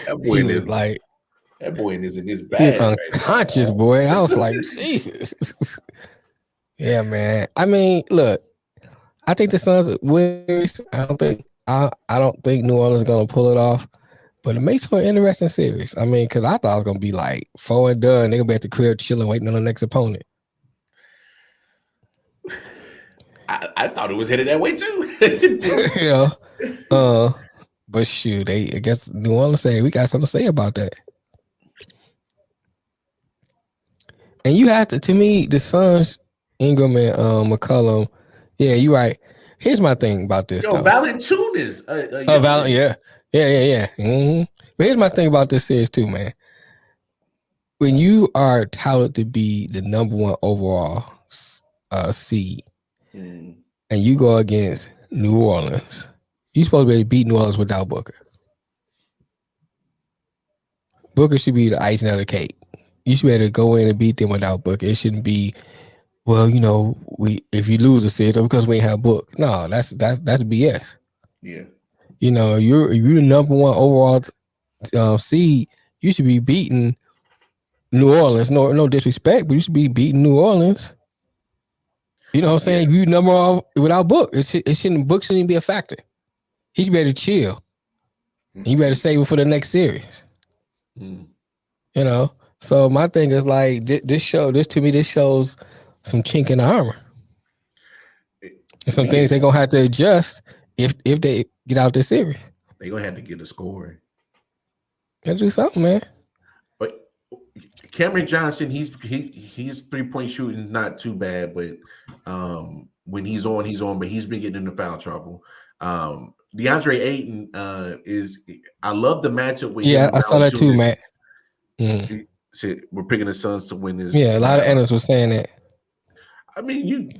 That boy He was like, that boy is in his he was bag. unconscious, boy. I was like, Jesus. Yeah, man. I mean, look, I think the Suns winners. I don't think New Orleans is gonna pull it off, but it makes for an interesting series. I mean, because I thought it was gonna be like 4 and done. They're gonna be at the crib chilling, waiting on the next opponent. I thought it was headed that way too. You know, but shoot, I guess New Orleans say we got something to say about that. And you have to me, the Suns, Ingram and McCollum. Yeah, you're right. Here's my thing about this. Yo, Valanciunas. Yeah. Mm-hmm. But here's my thing about this series too, man. When you are touted to be the number 1 overall seed, and you go against New Orleans, you're supposed to be able to beat New Orleans without Booker. Booker should be the icing on the cake. You should be able to go in and beat them without Booker. It shouldn't be, well, you know, if you lose a series because we ain't have Book. No, that's BS. Yeah. You know, you're the number 1 overall seed. You should be beating New Orleans. No disrespect, but you should be beating New Orleans. You know what I'm saying? You number 1 without Book. Book shouldn't even be a factor. He should be able to chill. And you better save it for the next series. You know. So my thing is like this shows some chink in the armor. And some things they're gonna have to adjust if they get out this series. They're gonna have to get a score. Gotta do something, man. But Cameron Johnson, he's 3-point shooting not too bad, but when he's on, but he's been getting into foul trouble. DeAndre Ayton I love the matchup with him. I saw that too, Matt. We're picking the Suns to win this. Yeah, a lot of analysts were saying that. I mean,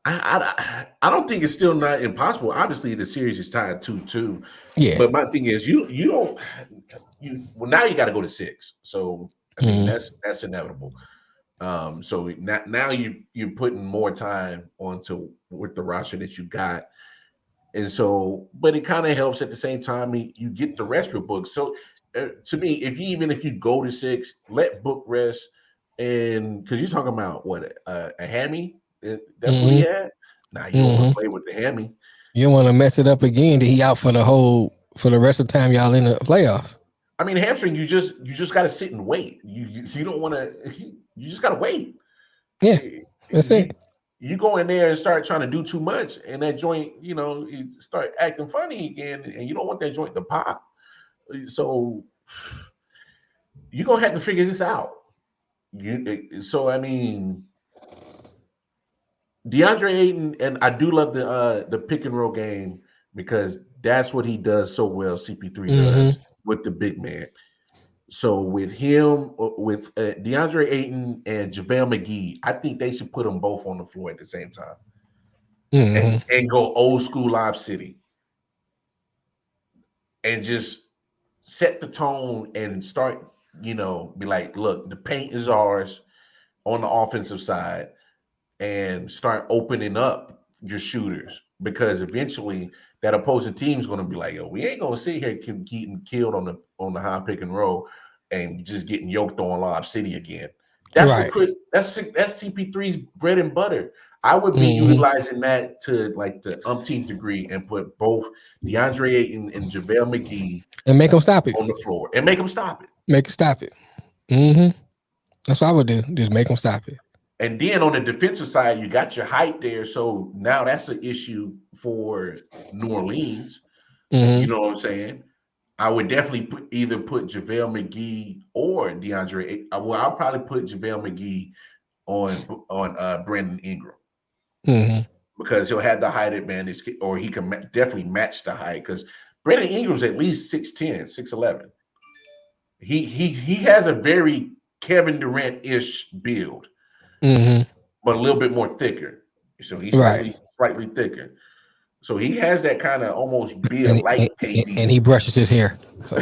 I don't think it's still not impossible. Obviously, the series is tied 2-2. Yeah. But my thing is, well, now you got to go to 6. So I mean, that's inevitable. So now you're putting more time onto with the roster that you got. And so, but it kind of helps at the same time. You get the rest for Book. So to me, if you go to 6, let Book rest, and because you're talking about what a hammy, that's what he had. Now you don't want to play with the hammy. You don't want to mess it up again. Then he out for the rest of the time y'all in the playoffs. I mean, hamstring. You just got to sit and wait. You don't want to. You just got to wait. Yeah, that's it. You go in there and start trying to do too much, and that joint, you start acting funny again, and you don't want that joint to pop. So you're gonna have to figure this out. So I mean, DeAndre Ayton, and I do love the pick and roll game because that's what he does so well. CP3 does with the big man. So with him, with DeAndre Ayton and JaVale McGee, I think they should put them both on the floor at the same time and go old school Lob City and just set the tone and start, be like, look, the paint is ours on the offensive side, and start opening up your shooters, because eventually that opposing team is going to be like, yo, we ain't going to sit here getting killed on the high pick and roll and just getting yoked on Lob City again. That's right. That's CP3's bread and butter. I would be utilizing that to like the umpteenth degree and put both DeAndre Ayton and JaVale McGee and make them stop it on the floor and make them stop it. Make it stop it. That's what I would do. Just make them stop it. And then on the defensive side, you got your height there. So now that's an issue for New Orleans. You know what I'm saying? I would definitely either put JaVale McGee or DeAndre. Well, I'll probably put JaVale McGee on Brandon Ingram. Because he'll have the height advantage, or he can definitely match the height, because Brandon Ingram's at least 6'10", 6'11". He has a very Kevin Durant-ish build. But a little bit more thicker. So he's slightly thicker. So he has that kind of almost build like KD. And he brushes his hair. So.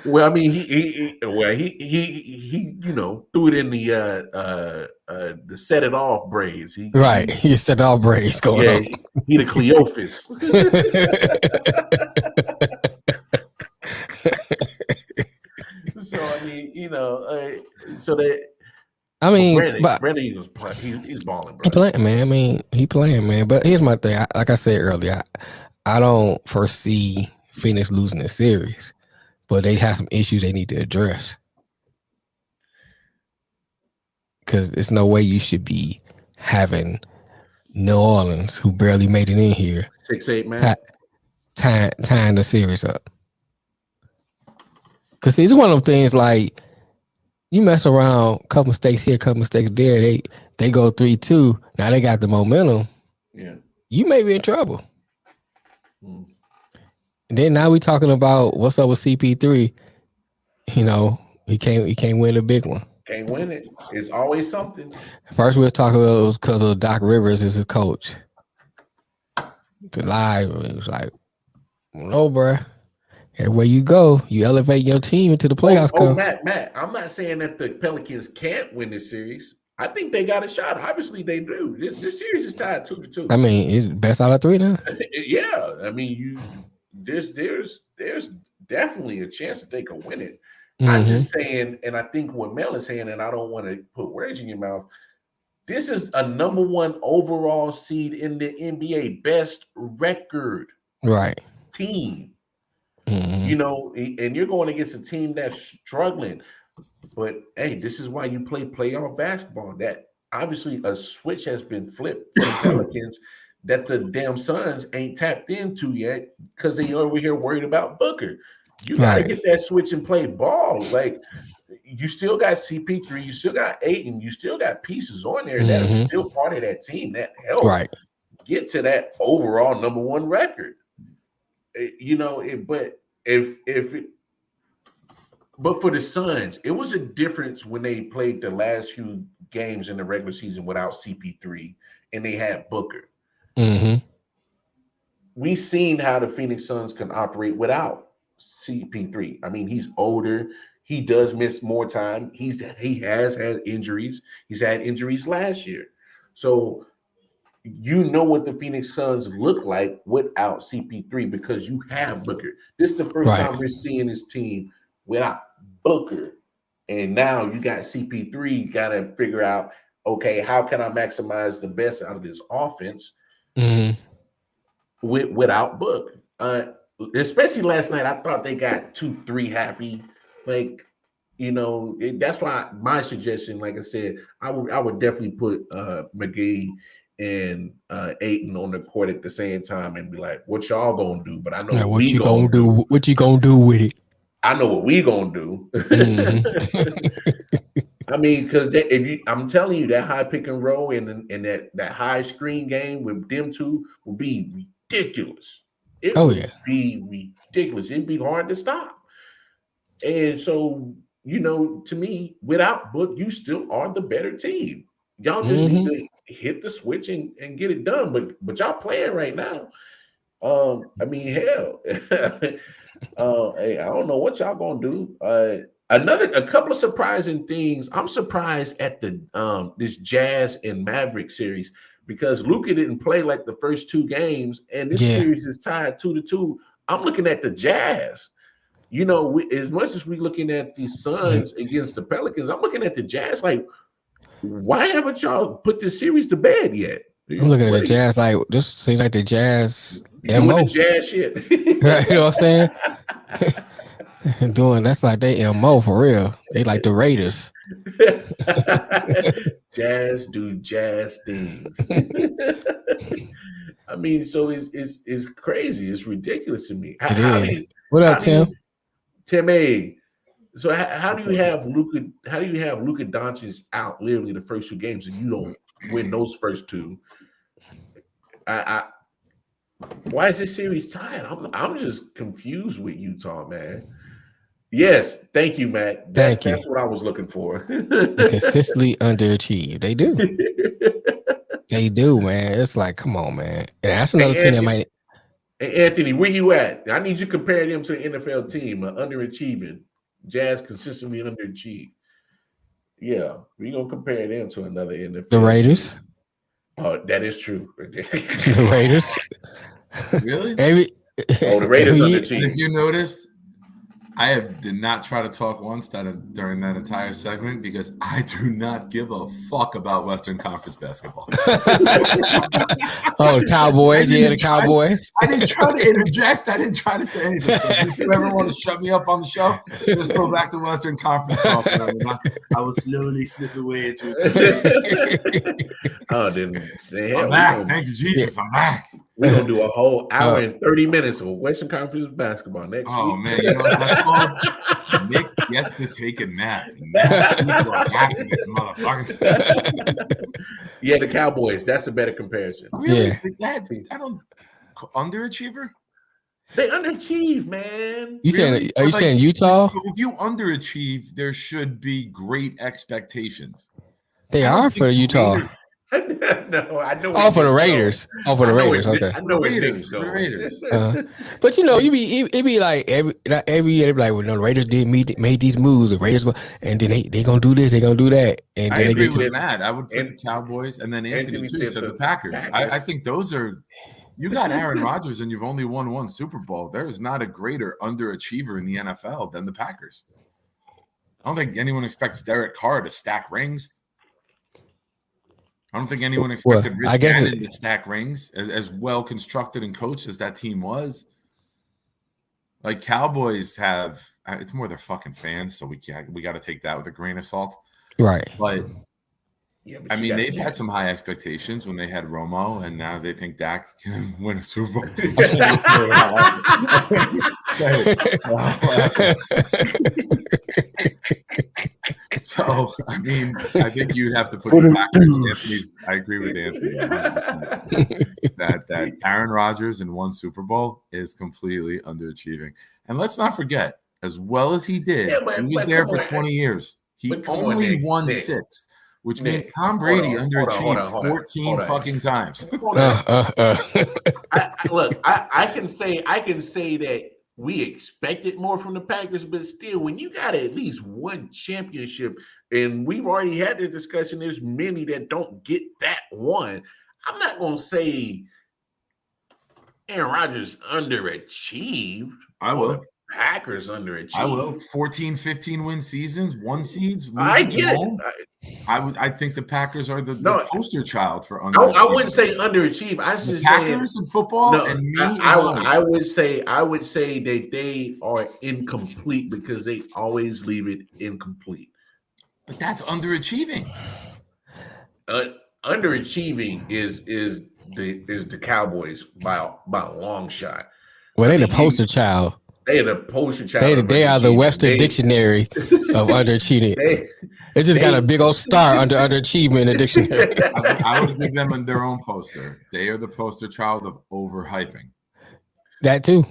Well, I mean, he threw it in the set it off braids. He set off braids going on. He the Cleophas. So I mean, so that. I mean, Brandon he's balling, bro. He playing, man. I mean, he playing, man. But here's my thing. Like I said earlier, I don't foresee Phoenix losing the series, but they have some issues they need to address. Because there's no way you should be having New Orleans, who barely made it in here, 6'8" man, tying the series up. Because it's one of them things like, you mess around, couple mistakes here, couple mistakes there, they go 3-2. Now they got the momentum. Yeah, you may be in trouble. And then now we talking about what's up with CP3. He can't win a big one. Can't win it. It's always something. First we was talking about it was because of Doc Rivers as his coach. Live, it was like, no, bro. Everywhere you go, you elevate your team into the playoffs. Matt, I'm not saying that the Pelicans can't win this series. I think they got a shot. Obviously, they do. This series is tied 2-2. I mean, it's best out of 3 now. Yeah, I mean, there's definitely a chance that they can win it. I'm just saying, and I think what Mel is saying, and I don't want to put words in your mouth, this is a number 1 overall seed in the NBA, best record team. And you're going against a team that's struggling. But hey, this is why you play playoff basketball. That obviously a switch has been flipped for the Pelicans that the damn Suns ain't tapped into yet, because they over here worried about Booker. You got to get that switch and play ball. Like, you still got CP3, you still got Ayton, you still got pieces on there that are still part of that team that help get to that overall number 1 record. But for the Suns, it was a difference when they played the last few games in the regular season without CP3 and they had Booker. We seen how the Phoenix Suns can operate without CP3. I mean, he's older. He does miss more time. He has had injuries. He's had injuries last year. So what the Phoenix Suns look like without CP3, because you have Booker. This is the first time we're seeing this team without Booker And now you got CP3, got to figure out, okay, how can I maximize the best out of this offense without Book? Especially last night, I thought they got 2-3 happy. Like, that's why my suggestion, like I said, I would definitely put McGee and Ayton on the court at the same time and be like, what y'all gonna do? But I know Now, what we you gonna do. do. What you gonna do with it? I know what we gonna do. I mean, because I'm telling you, that high pick and roll and that high screen game with them two will be ridiculous. It would be ridiculous. It'd be hard to stop. And so, to me, without Book, you still are the better team. Y'all just need to hit the switch and get it done. But y'all playing right now. I mean, hell. Hey, I don't know what y'all gonna do. A couple of surprising things. I'm surprised at the this Jazz and Maverick series because Luka didn't play like the first two games, and this series is tied 2-2. I'm looking at the Jazz. As much as we're looking at the Suns against the Pelicans, I'm looking at the Jazz like, why haven't y'all put this series to bed yet? I'm looking at the Jazz like this seems like the Jazz doing MO. the Jazz shit. Right, you know what I'm saying? That's like they MO for real. They like the Raiders. Jazz do jazz things. I mean, so it's crazy. It's ridiculous to me. What up, Tim? Tim A. So how do you have Luka? How do you have Luka Doncic out literally the first two games and you don't win those first two? Why is this series tied? I'm just confused with Utah, man. Yes, thank you, Matt. That's what I was looking for. They consistently underachieve. They do. They do, man. It's like, come on, man. And that's another team that might. Hey, Anthony, where you at? I need you to compare them to the NFL team, underachieving. Jazz consistently underachieve. Yeah, we're gonna compare them to another NFL. The Raiders. Team. Oh, that is true. The Raiders. Really? The Raiders underachieve. If you noticed, I did not try to talk once during that entire segment because I do not give a fuck about Western Conference basketball. The Cowboys. The Cowboys. I didn't try to interject. I didn't try to say anything. So if you ever want to shut me up on the show, just go back to Western Conference talk. I will slowly slip away into it. I'm back. Thank you, Jesus. I'm back. We're going to do a whole hour and 30 minutes of Western Conference basketball next week. Oh, man. You know what that's called? Nick gets to take a nap. People are hacking this motherfucker. Yeah, the Cowboys. That's a better comparison. Really? Yeah. I don't underachiever? They underachieve, man. Are you saying Utah? If you underachieve, there should be great expectations. They are for Utah. No, I know. For the Raiders. For the Raiders. Okay. I know where Nick's going. Raiders. But it be like every year they be like, well, no, the Raiders made these moves. The Raiders, and then they gonna do this, they gonna do that, and I then agree with Matt. I would put the Cowboys, and then Anthony too said the Packers. I think those are. You got Aaron Rodgers, and you've only won one Super Bowl. There is not a greater underachiever in the NFL than the Packers. I don't think anyone expects Derek Carr to stack rings. I don't think anyone expected Rich Gannon to stack rings as well constructed and coached as that team was. Like Cowboys have, it's more their fucking fans, so we got to take that with a grain of salt, right? But I mean, they've had some high expectations when they had Romo, and now they think Dak can win a Super Bowl. So, I mean, I think you'd have to put the Packers. I agree with Anthony. that Aaron Rodgers in one Super Bowl is completely underachieving. And let's not forget, as well as he did, he was there for 20 years. He only won 6. Which means Tom Brady underachieved 14 fucking times. I can say that we expected more from the Packers, but still, when you got at least one championship, and we've already had this discussion, there's many that don't get that one. I'm not going to say Aaron Rodgers underachieved. I will. Packers underachieve. I will. 14, 15 win seasons, 1 seeds. I losing get at it. home. I think the Packers are the No, poster child for I underachieving. wouldn't say underachieve. I The should say Packers in football no. and me in I life. would say that they are incomplete because they always leave it incomplete. But that's underachieving. Underachieving is the Cowboys by a long shot. Well, they the poster child. They are the poster child. They are the Webster Dictionary of underachieving. They just got a big old star under underachievement in the dictionary. I would give them their own poster. They are the poster child of overhyping. That too.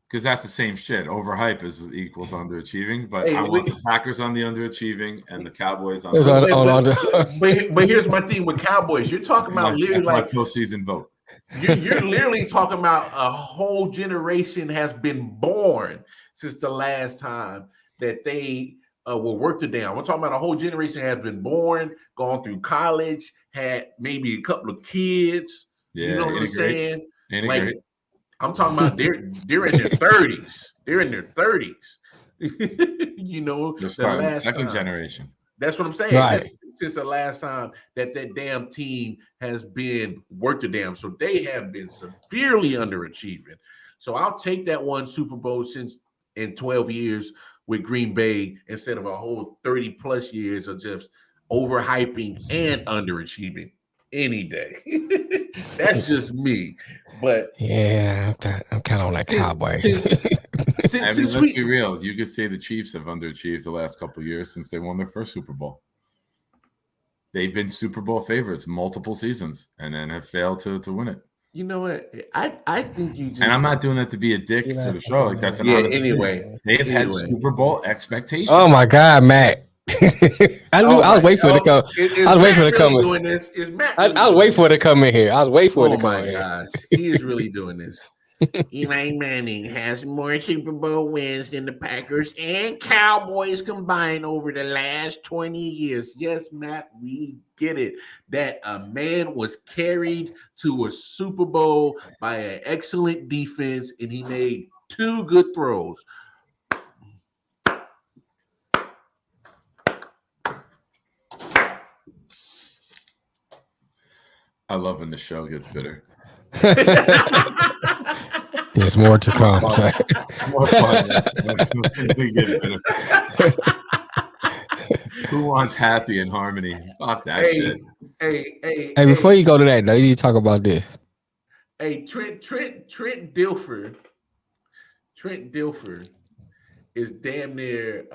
Because that's the same shit. Overhype is equal to underachieving. But I want the Packers on the underachieving and the Cowboys on the But here's my thing with Cowboys. You're talking about literally my postseason vote. You're literally talking about a whole generation has been born since the last time that they were worked down. We're talking about a whole generation has been born, gone through college, had maybe a couple of kids. Yeah, you know what I'm saying? Like, I'm talking about they're in their 30s. They're in their 30s. You know, the second generation. That's what I'm saying. Right. Since the last time that damn team has been worked down. So they have been severely underachieving. So I'll take that one Super Bowl since in 12 years with Green Bay instead of a whole 30 plus years of just overhyping and underachieving any day. That's just me. But yeah, I'm kind of on that Cowboy. Let's be real. You could say the Chiefs have underachieved the last couple of years since they won their first Super Bowl. They've been Super Bowl favorites multiple seasons and then have failed to win it. You know what? I think you just. And I'm not doing that to be a dick to the show. Like that's an honest anyway. They've had Super Bowl expectations. Oh my God, Matt. I was waiting for it to come. I was waiting for it to come. Doing this. Is Matt? I was waiting for it to come in here. I was waiting for it to come in here. Oh my gosh, he is really doing this. Eli Manning has more Super Bowl wins than the Packers and Cowboys combined over the last 20 years. Yes, Matt, we get it. That a man was carried to a Super Bowl by an excellent defense, and he made 2 good throws. I love when the show gets bitter. There's more to come. More fun. Who wants happy and harmony? Fuck that shit. Hey, before you go to that, though, you need to talk about this. Hey, Trent Dilfer is damn near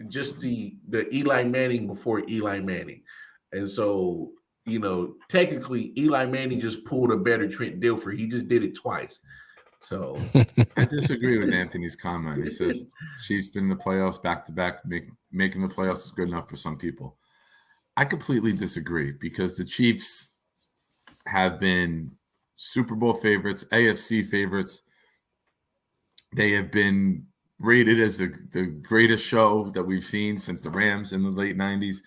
just the Eli Manning before Eli Manning. And so, you know, technically Eli Manning just pulled a better Trent Dilfer. He just did it twice. So I disagree with Anthony's comment. He says Chiefs been in the playoffs back to back. Making the playoffs is good enough for some people. I completely disagree because the Chiefs have been Super Bowl favorites, AFC favorites. They have been rated as the greatest show that we've seen since the Rams in the late 90s.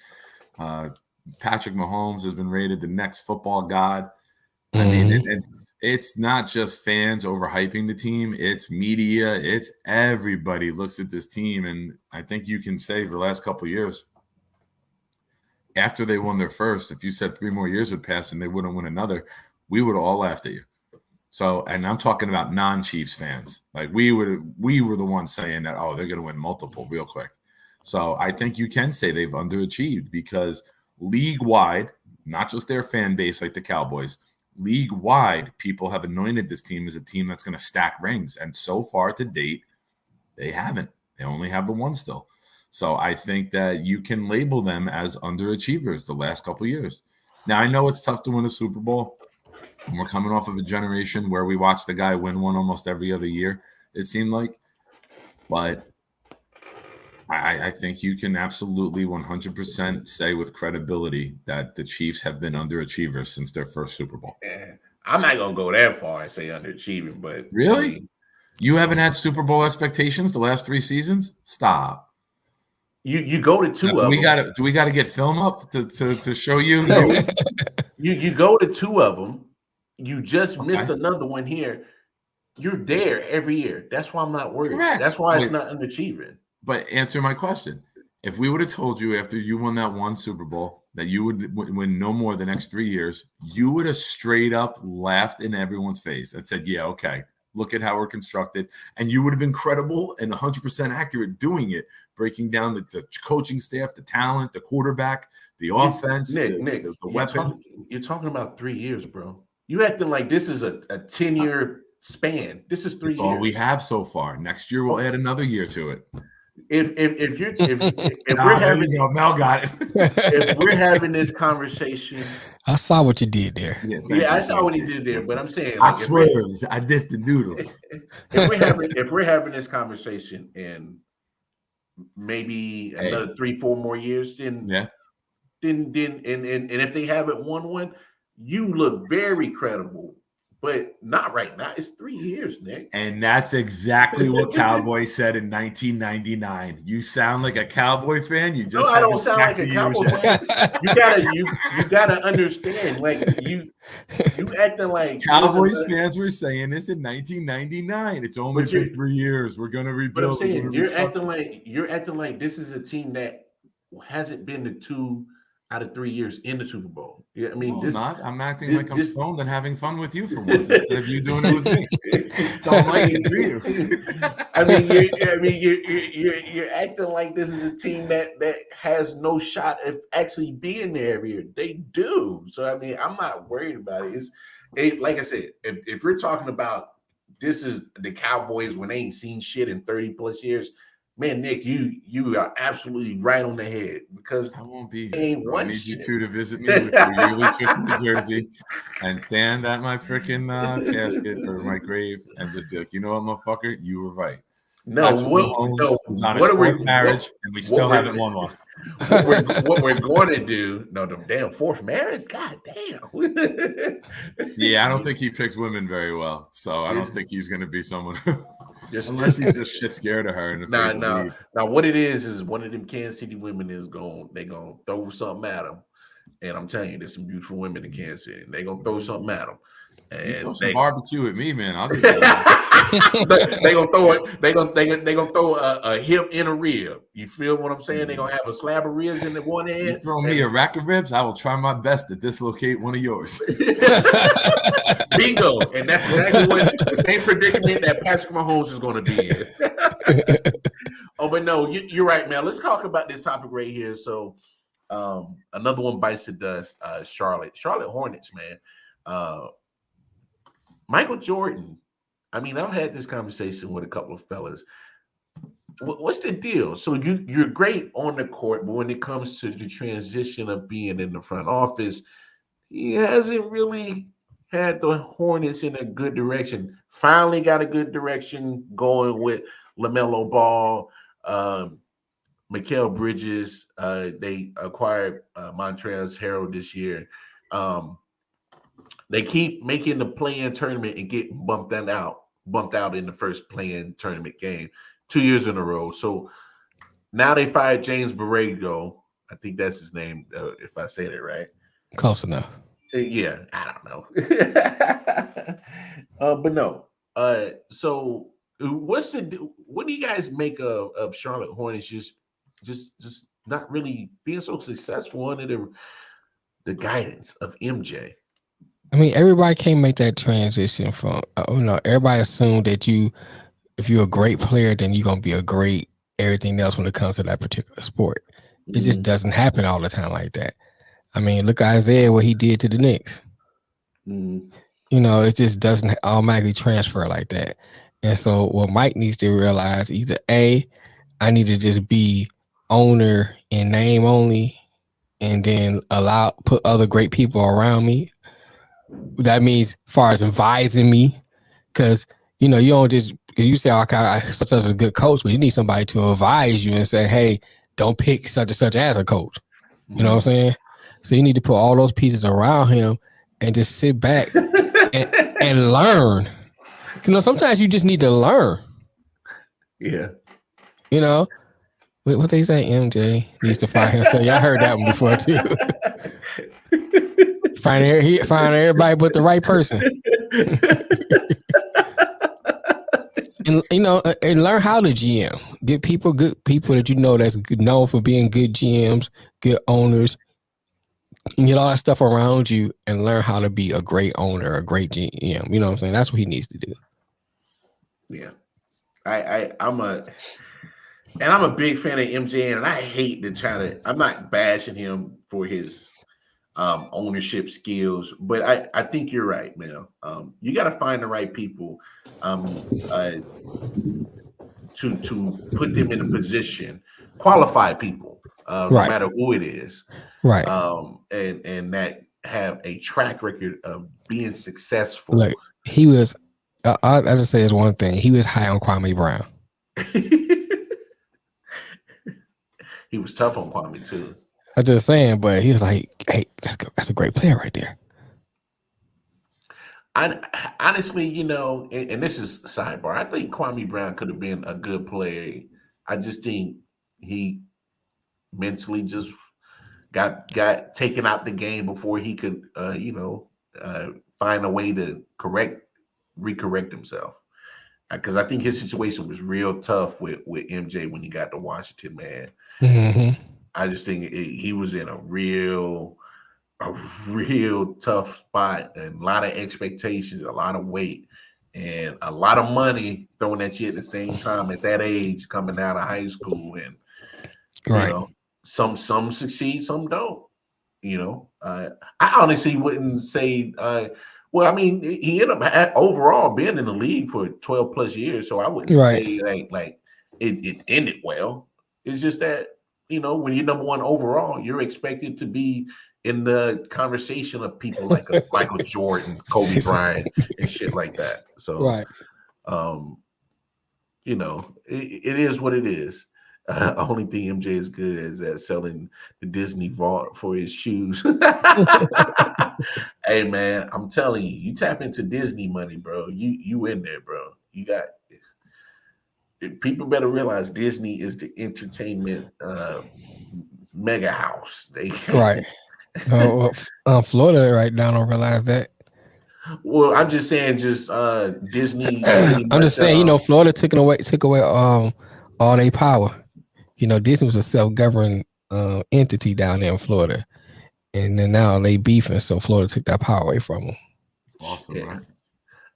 Patrick Mahomes has been rated the next football god. I mean, it's not just fans overhyping the team. It's media. It's everybody looks at this team. And I think you can say for the last couple of years, after they won their first, if you said 3 more years would pass and they wouldn't win another, we would have all laughed at you. So, and I'm talking about non-Chiefs fans. Like we were the ones saying that, oh, they're going to win multiple real quick. So I think you can say they've underachieved because league-wide, not just their fan base like the Cowboys, league-wide, people have anointed this team as a team that's going to stack rings. And so far to date, they haven't. They only have the one still. So I think that you can label them as underachievers the last couple of years. Now, I know it's tough to win a Super Bowl. We're coming off of a generation where we watched the guy win one almost every other year, it seemed like. But I think you can absolutely 100% say with credibility that the Chiefs have been underachievers since their first Super Bowl. Yeah, I'm not going to go that far and say underachieving, but really? I mean, you haven't had Super Bowl expectations the last 3 seasons? Stop. You go to 2 of them. Do we got to get film up to show you? You go to 2 of them. You just missed another one here. you're there every year. That's why I'm not worried. Correct. That's why it's not unachieving. But answer my question. If we would have told you after you won that one Super Bowl that you would win no more the next 3 years, you would have straight up laughed in everyone's face and said, yeah, okay, look at how we're constructed. And you would have been credible and 100% accurate doing it, breaking down the coaching staff, the talent, the quarterback, the offense, the weapons. You're talking about 3 years, bro. You acting like this is a 10-year span. This is 3 years. All we have so far. Next year, we'll add another year to it. If we're having Mel got it. If we're having this conversation, I saw what you did there. Yeah, I saw what he did there. But I'm saying, I swear, I dipped the noodle. If we're having this conversation in maybe another 3-4 more years, then and if they haven't won one, you look very credible. But not right now. It's 3 years, Nick. And that's exactly what Cowboy said in 1999. You sound like a Cowboy fan. You just I don't sound like a Cowboy fan. You gotta understand. Like you acting like Cowboys fans were saying this in 1999. It's only been 3 years. We're gonna rebuild. But I'm saying you're acting like this is a team that hasn't been to 2 out of 3 years in the Super Bowl. Yeah, I mean, I'm acting like I'm stoned and having fun with you for once instead of you doing it with me. Don't like it, do you? You're acting like this is a team that has no shot of actually being there every year. They do. So I mean, I'm not worried about it. Like I said, if we're talking about this is the Cowboys when they ain't seen shit in 30 plus years. Man, Nick, you are absolutely right on the head because I won't be here. I need you two to visit me with your yearly trip to New Jersey and stand at my freaking casket or my grave and just be like, you know what, motherfucker, you were right. No, was on his fourth marriage, and we still haven't won one. What we're going to do? No, the damn fourth marriage. God damn. Yeah, I don't think he picks women very well, so I don't think he's going to be someone. Unless he's just shit scared of her. Now, what it is one of them Kansas City women they're gonna throw something at him, and I'm telling you, there's some beautiful women in Kansas City. They're gonna throw something at him. And throw some barbecue at me, man. I'll do that. They gonna throw it. They gonna throw a hip in a rib. You feel what I'm saying? They're gonna have a slab of ribs in the one end. You throw me a rack of ribs, I will try my best to dislocate one of yours. Bingo, and that's exactly what the same predicament that Patrick Mahomes is going to be in. Oh, but no, you're right, man. Let's talk about this topic right here. So, another one bites the dust. Charlotte Hornets, man. Michael Jordan. I mean, I've had this conversation with a couple of fellas. What's the deal? So you're great on the court, but when it comes to the transition of being in the front office, he hasn't really had the Hornets in a good direction. Finally got a good direction going with LaMelo Ball, Mikal Bridges. They acquired Montrezl Harrell this year. They keep making the play-in tournament and getting bumped out in the first play-in tournament game 2 years in a row. So now they fired James Borrego. I think that's his name, if I say that right. Close enough. Yeah, I don't know. But no. So what do you guys make of Charlotte Hornets just not really being so successful under the guidance of MJ? I mean, everybody can't make that transition from everybody assumed that if you're a great player, then you're gonna be a great everything else when it comes to that particular sport. It just doesn't happen all the time like that. I mean, look at Isaiah, what he did to the Knicks. It just doesn't automatically transfer like that. And so what Mike needs to realize, either A, I need to just be owner in name only and then put other great people around me. That means as far as advising me, because, you don't just, you say, okay, such as a good coach, but you need somebody to advise you and say, hey, don't pick such and such as a coach. You know what I'm saying? So you need to put all those pieces around him and just sit back and learn. Sometimes you just need to learn. Yeah. What they say, MJ needs to fire him. So I heard that one before too. find everybody but the right person. And and learn how to GM. Get good people that you know that's known for being good GMs, good owners, and get all that stuff around you, and learn how to be a great owner, a great GM. You know what I'm saying? That's what he needs to do. Yeah, I'm a big fan of MJ, and I hate to try to. I'm not bashing him for his ownership skills, but I think you're right, man. You got to find the right people to put them in a position, qualified people, no matter who it is, right? And that have a track record of being successful. Look, he was. I just say is one thing. He was high on Kwame Brown. He was tough on Kwame too. I'm just saying, but he was like, "Hey, that's a great player right there." I honestly, and this is sidebar. I think Kwame Brown could have been a good player. I just think he mentally just got taken out the game before he could, find a way to recorrect himself. Because I think his situation was real tough with MJ when he got to Washington, man. Mm-hmm. I just think he was in a real tough spot, and a lot of expectations, a lot of weight, and a lot of money thrown at you at the same time at that age, coming out of high school, and some succeed, some don't. I honestly wouldn't say. Well, I mean, he ended up overall being in the league for 12 plus years, so I wouldn't say like it ended well. It's just that when you're number one overall, you're expected to be in the conversation of people like Michael Jordan, Kobe Bryant, and shit like that. So, it is what it is. Only thing MJ is good is at selling the Disney vault for his shoes. Hey man, I'm telling you, you tap into Disney money, bro. You in there, bro. You got people better realize Disney is the entertainment mega house. Florida right now don't realize that. Well, I'm just saying, Disney. I'm just saying, Florida took away all their power. Disney was a self-governing entity down there in Florida, and then now they beefing, so Florida took that power away from them. Awesome, right?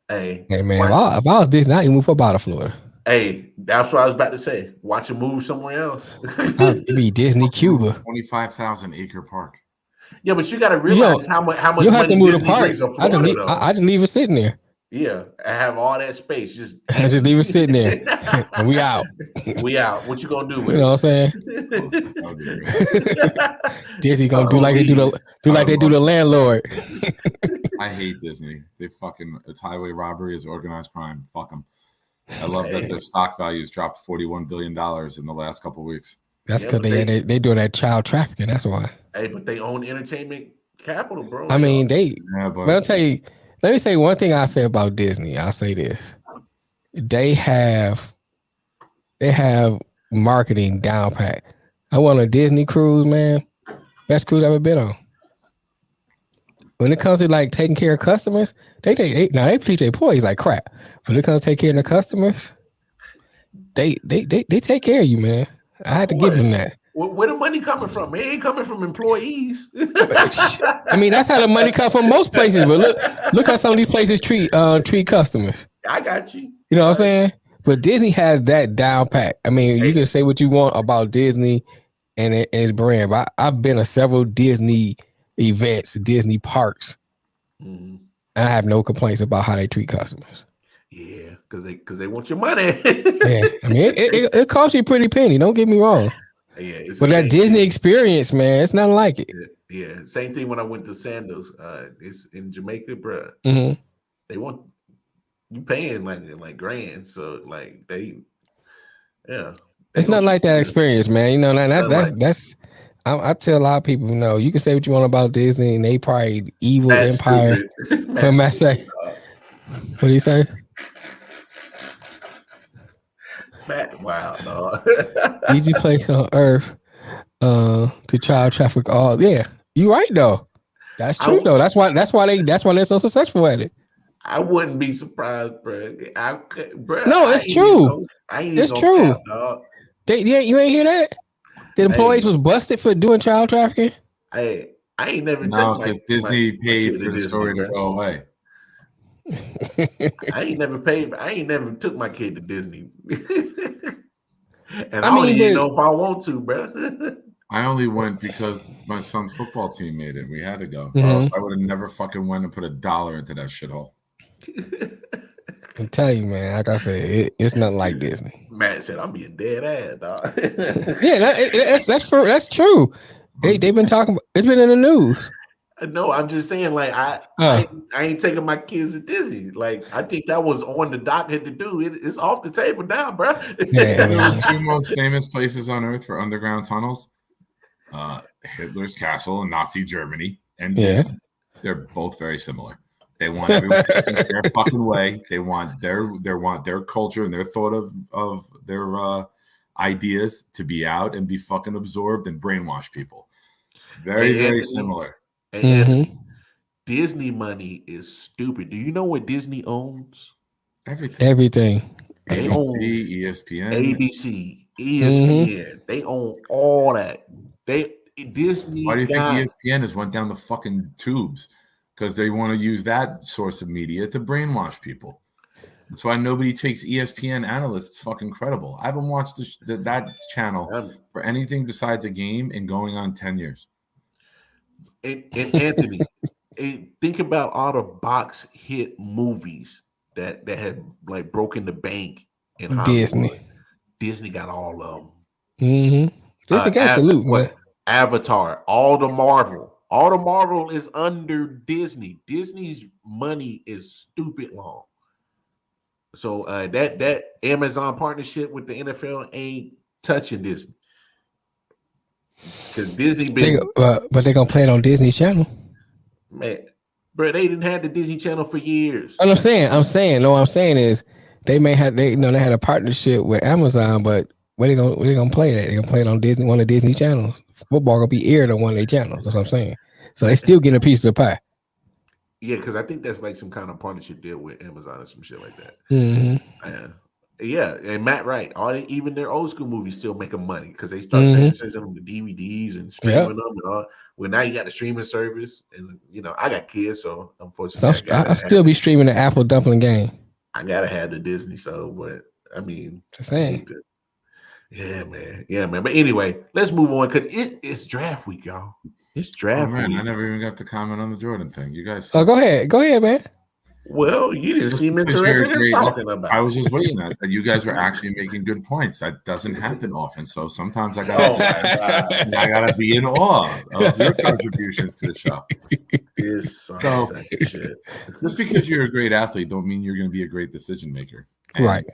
Hey man, if I was Disney, I'd move up out of Florida. Hey, that's what I was about to say. Watch it move somewhere else. I'd be Disney Cuba. 25,000 acre park. Yeah, but you got to realize how much you have money to move Disney the park. brings on Florida. I just leave it sitting there. Yeah, I have all that space. Just leave it sitting there. And we out. We out. What you gonna do with it? You know what I'm saying? Disney gonna do like they do the landlord. I hate Disney. It's highway robbery, it's organized crime. Fuck them. I love that their stock values dropped $41 billion in the last couple of weeks. That's because they doing that child trafficking. That's why. Hey, but they own entertainment capital, bro. I mean, but I'll tell you. Let me say one thing I say about Disney. I'll say this: they have marketing down pat. I went on a Disney cruise, man. Best cruise I've ever been on. When it comes to like taking care of customers, they treat their employees like crap. But when it comes to taking care of the customers, they take care of you, man. I had to give them that. Where the money coming from? It ain't coming from employees. I mean, that's how the money comes from most places. But look how some of these places treat customers. I got you. You know what I'm saying? But Disney has that down pat. I mean, you can say what you want about Disney and its brand, but I've been to several Disney events, Disney parks. Mm-hmm. And I have no complaints about how they treat customers. Yeah, because they want your money. Yeah, I mean, it costs you a pretty penny. Don't get me wrong. Yeah, but that Disney experience, man, it's nothing like it. Yeah, same thing when I went to Sandals. It's in Jamaica, bro. Mm-hmm. They want you paying like grand, so like they it's not like that experience, man. That's I tell a lot of people, you can say what you want about Disney, and they probably evil empire. What I say? What do you say? Wow, no. Easy place on earth to child traffic all. Yeah, you right though. That's true though. That's why they're so successful at it. I wouldn't be surprised, bro. No, it's true. I ain't even It's gonna true. cap, dog. You ain't hear that? The employees was busted for doing child trafficking. I ain't never No, took because my Disney kid paid to for the Disney, story to bro. go away. I ain't never took my kid to Disney. And I I don't mean, even but know if I want to, bro. I only went because my son's football team made it. We had to go. Mhm. Or else I would have never fucking went and put $1 into that shithole. I tell you, man, like I said, it's nothing like Disney. Matt said, "I'm being dead ass, dog." Yeah, that's true. They've been talking about. It's been in the news. No, I'm just saying, like I ain't taking my kids to Disney. Like I think that was on the docket to do. It's off the table now, bro. Yeah, You know man. the two most famous places on earth for underground tunnels? Hitler's castle in Nazi Germany and Disney. They're both very similar. They want everyone to think their fucking way. They want their culture and their thought of their ideas to be out and be fucking absorbed and brainwash people. Very, very Anthony, similar. Anthony, Disney money is stupid. Do you know what Disney owns? Everything. They ABC, own ESPN. ABC, ESPN. They own all that. Disney. Why do you think ESPN has went down the fucking tubes? Because they want to use that source of media to brainwash people. That's why nobody takes ESPN analysts fucking credible. I haven't watched that channel for anything besides a game in going on 10 years. And Anthony, think about all the box hit movies that had like broken the bank in Hollywood. Disney got all of them. Mm-hmm. Disney got the loot, man. Avatar, all the Marvel is under Disney. Disney's money is stupid long. So that Amazon partnership with the NFL ain't touching Disney. Because Disney but they're gonna play it on Disney Channel. Man, bro, they didn't have the Disney Channel for years. And I'm saying, no, what I'm saying is they had a partnership with Amazon, but where they gonna play that? They're gonna play it on Disney, one of the Disney channels. Football gonna be aired on one of their channels. That's what I'm saying. So they still getting a piece of the pie. Yeah, because I think that's like some kind of partnership deal with Amazon or some shit like that. Mm-hmm. Yeah, and Matt, right? Even their old school movies still making money because they start transitioning them to DVDs and streaming them and all. Well, now you got the streaming service, and I got kids, so unfortunately, I still be streaming the Apple Dumpling Game. I gotta have the Disney, but I mean, just saying. Yeah, man. But anyway, let's move on because it's draft week, y'all. It's draft week. I never even got to comment on the Jordan thing. You guys. Oh, go ahead, man. Well, you didn't seem interested in talking about it. I was just waiting that you guys were actually making good points. That doesn't happen often. So sometimes I gotta be in awe of your contributions to the show. Shit. Just because you're a great athlete don't mean you're gonna be a great decision maker. And right.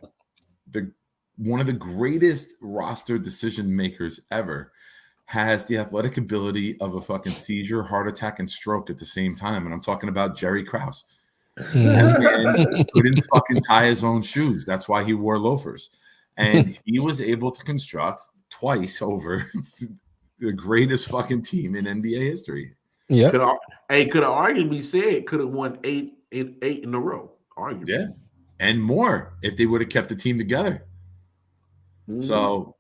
One of the greatest roster decision makers ever has the athletic ability of a fucking seizure, heart attack, and stroke at the same time. And I'm talking about Jerry Krause. And couldn't fucking tie his own shoes. That's why he wore loafers. And he was able to construct twice over the greatest fucking team in NBA history. Yeah. Could have arguably said could have won eight in a row. Arguably. Yeah. And more if they would have kept the team together. Mm-hmm. So,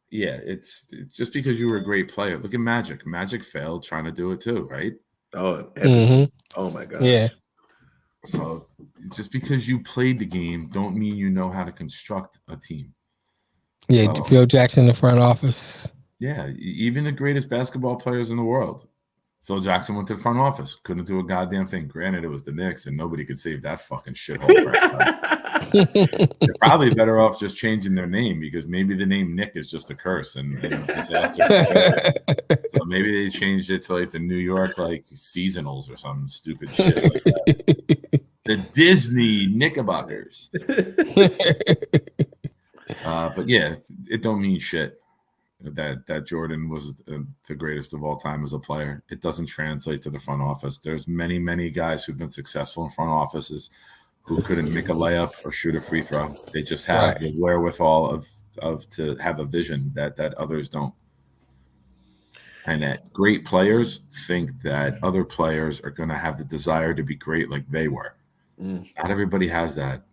it's just because you were a great player. Look at Magic. Magic failed trying to do it too, right? Oh, oh my gosh. Yeah. So just because you played the game don't mean you know how to construct a team. Yeah, so, Phil Jackson in the front office. Yeah, even the greatest basketball players in the world. Phil Jackson went to the front office, couldn't do a goddamn thing. Granted, it was the Knicks, and nobody could save that fucking shithole franchise. They're probably better off just changing their name because maybe the name Nick is just a curse and a disaster. So maybe they changed it to like the New York seasonals or some stupid shit like that. The Disney Knickerbockers. But yeah, it don't mean shit that Jordan was the greatest of all time as a player. It doesn't translate to the front office. There's many, many guys who've been successful in front offices who couldn't make a layup or shoot a free throw. They just have the wherewithal of to have a vision that others don't. And that great players think that other players are going to have the desire to be great like they were. Not everybody has that,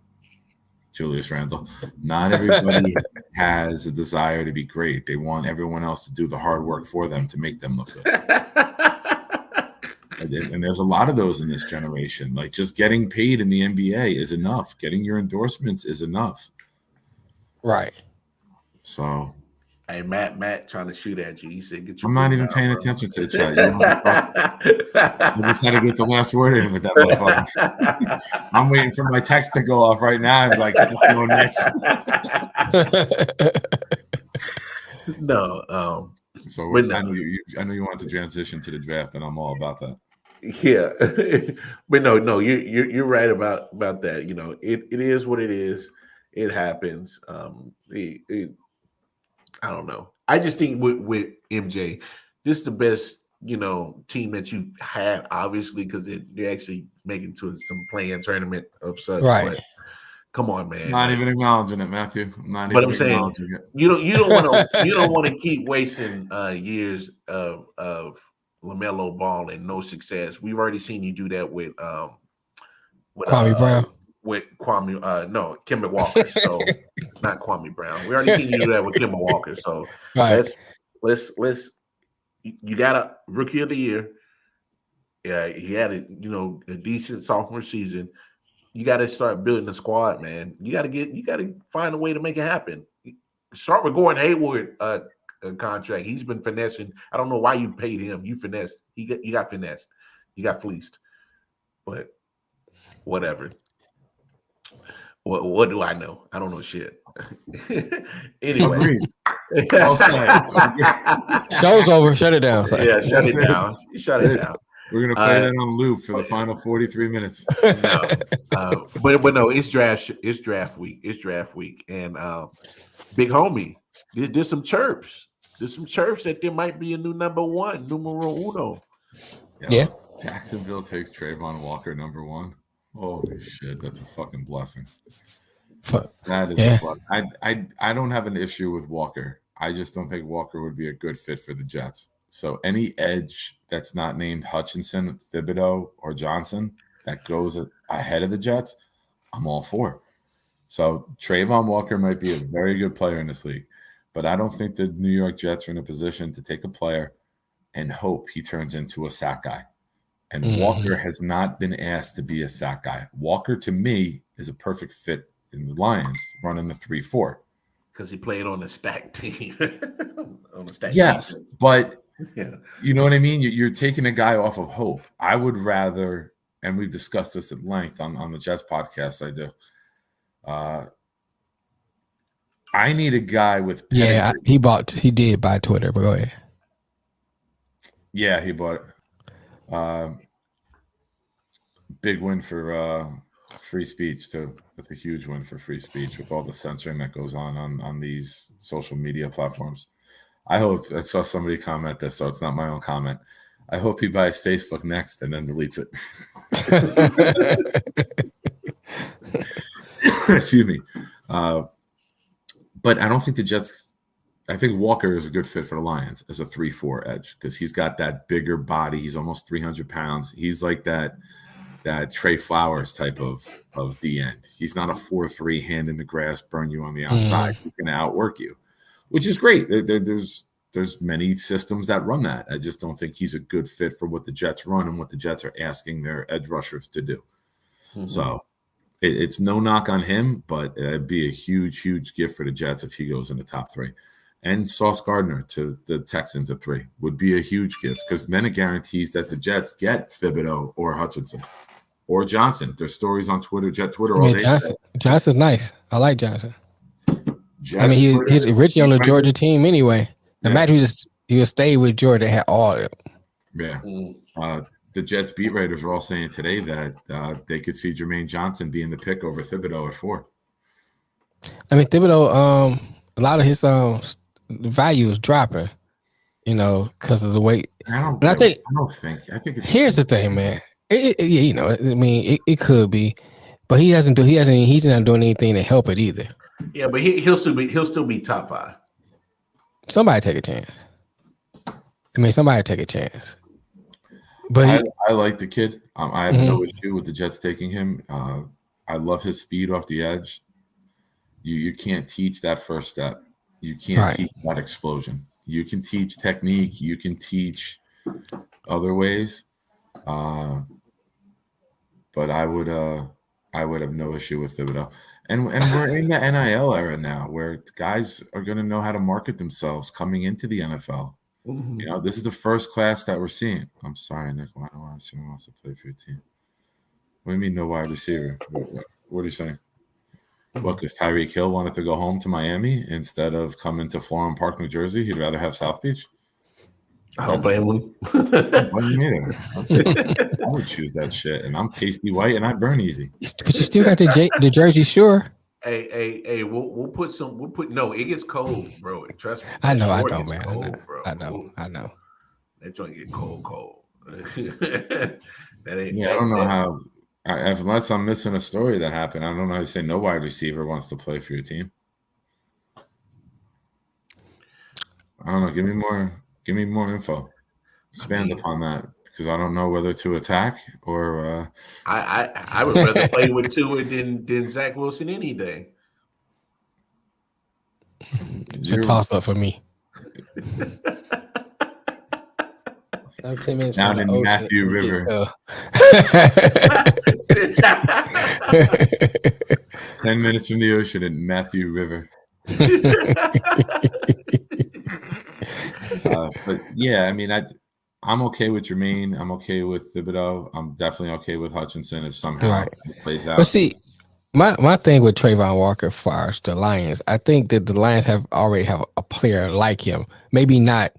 Julius Randle. Not everybody has a desire to be great. They want everyone else to do the hard work for them to make them look good. And there's a lot of those in this generation. Like, just getting paid in the NBA is enough. Getting your endorsements is enough. Right. So, hey, Matt trying to shoot at you. He said, "Get your." I'm not even paying attention to the chat. I just had to get the last word in with that motherfucker. I'm waiting for my text to go off right now. I'm like, no, next. No. So but no. I know you want to transition to the draft, and I'm all about that. Yeah, but no, you're right about that. You know, it is what it is. It happens. I don't know. I just think with MJ, this is the best team that you've had, obviously, because they're actually making to some playing tournament of such. Right. But come on, man. Not even acknowledging it, Matthew. But I'm saying you don't want to keep wasting years of LaMelo Ball and no success. We've already seen you do that with Kwame Brown. With Kwame, Kemba Walker. So not Kwame Brown. We already seen you do that with Kemba Walker. So right. let's you got a rookie of the year. Yeah, he had a decent sophomore season. You got to start building the squad, man. You got to find a way to make it happen. Start with Gordon Hayward contract. He's been finessing. I don't know why you paid him. You finessed. You got finessed. You got fleeced. But whatever. What do I know? I don't know shit. Anyway. Show's over. Shut it down. Yeah, shut it down. Shut it down. We're gonna play that on loop for the final 43 minutes. No, but no, it's draft week. It's draft week, and big homie, there's some chirps. There's some chirps that there might be a new numero uno. Yeah. Jacksonville takes Trayvon Walker number 1. Holy shit, that's a fucking blessing. That is a blessing. I don't have an issue with Walker. I just don't think Walker would be a good fit for the Jets. So any edge that's not named Hutchinson, Thibodeau, or Johnson that goes ahead of the Jets, I'm all for. So Trayvon Walker might be a very good player in this league, but I don't think the New York Jets are in a position to take a player and hope he turns into a sack guy. And Walker has not been asked to be a sack guy. Walker, to me, is a perfect fit in the Lions, running the 3-4. Because he played on a stacked team. Yes, defense. But yeah, you know what I mean? You're taking a guy off of hope. I would rather, and we've discussed this at length on the Jets podcast I do, I need a guy with pedigree. Yeah, he did buy Twitter, but go ahead. Yeah, he bought it. Big win for free speech too. That's a huge win for free speech with all the censoring that goes on these social media platforms. I saw somebody comment this, so it's not my own comment. I hope he buys Facebook next and then deletes it. Excuse me. But I don't think the Jets. I think Walker is a good fit for the Lions as a 3-4 edge because he's got that bigger body. He's almost 300 pounds. He's like that Trey Flowers type of D end. He's not a 4-3 hand in the grass, burn you on the outside. He's going to outwork you, which is great. There's many systems that run that. I just don't think he's a good fit for what the Jets run and what the Jets are asking their edge rushers to do. So it's no knock on him, but it'd be a huge, huge gift for the Jets if he goes in the top 3. And Sauce Gardner to the Texans at 3 would be a huge gift because then it guarantees that the Jets get Thibodeau or Hutchinson or Johnson. There's stories on Twitter, Jet Twitter all day. Johnson's nice. I like Johnson. Jets I mean, he's originally on the Georgia team anyway. Imagine he would stay with Georgia and had all of it. Yeah. The Jets beat writers are all saying today that they could see Jermaine Johnson being the pick over Thibodeau at 4. I mean, Thibodeau, a lot of his value is dropping, because of the weight. I think it's here's the thing, man. It could be, but he's not doing anything to help it either. Yeah, but he'll still be top 5. Somebody take a chance. Somebody take a chance. But I like the kid. I have no issue with the Jets taking him. I love his speed off the edge. You can't teach that first step. You can't right. teach that explosion. You can teach technique. You can teach other ways. But I would have no issue with Thibodeau. And we're in the NIL era now where guys are going to know how to market themselves coming into the NFL. Mhm. You know, this is the first class that we're seeing. I'm sorry, Nick. Why don't want to see who wants to play for your team? What do you mean no wide receiver? What are you saying? What, because Tyreek Hill wanted to go home to Miami instead of coming to Florham Park, New Jersey? He'd rather have South Beach? I don't blame him. I don't blame him either. I would choose that shit. And I'm pasty white and I burn easy. But you still got the Jersey Shore. Hey, we'll put no, it gets cold, bro. Trust me. I know, Short man. gets cold, bro. I know. That joint get cold. That ain't. Yeah, I don't know how. Unless I'm missing a story that happened, I don't know how to say no wide receiver wants to play for your team. I don't know. Give me more info. Expand upon that because I don't know whether to attack or. I would rather play with Tua than Zach Wilson any day. It's a toss up for me. I'm 10 minutes down from in the ocean, Matthew River. 10 minutes from the ocean in Matthew River. But yeah, I mean, I'm okay with Jermaine. I'm okay with Thibodeau. I'm definitely okay with Hutchinson if somehow it plays out. But see, my thing with Trayvon Walker as far as the Lions, I think that the Lions already have a player like him. Maybe not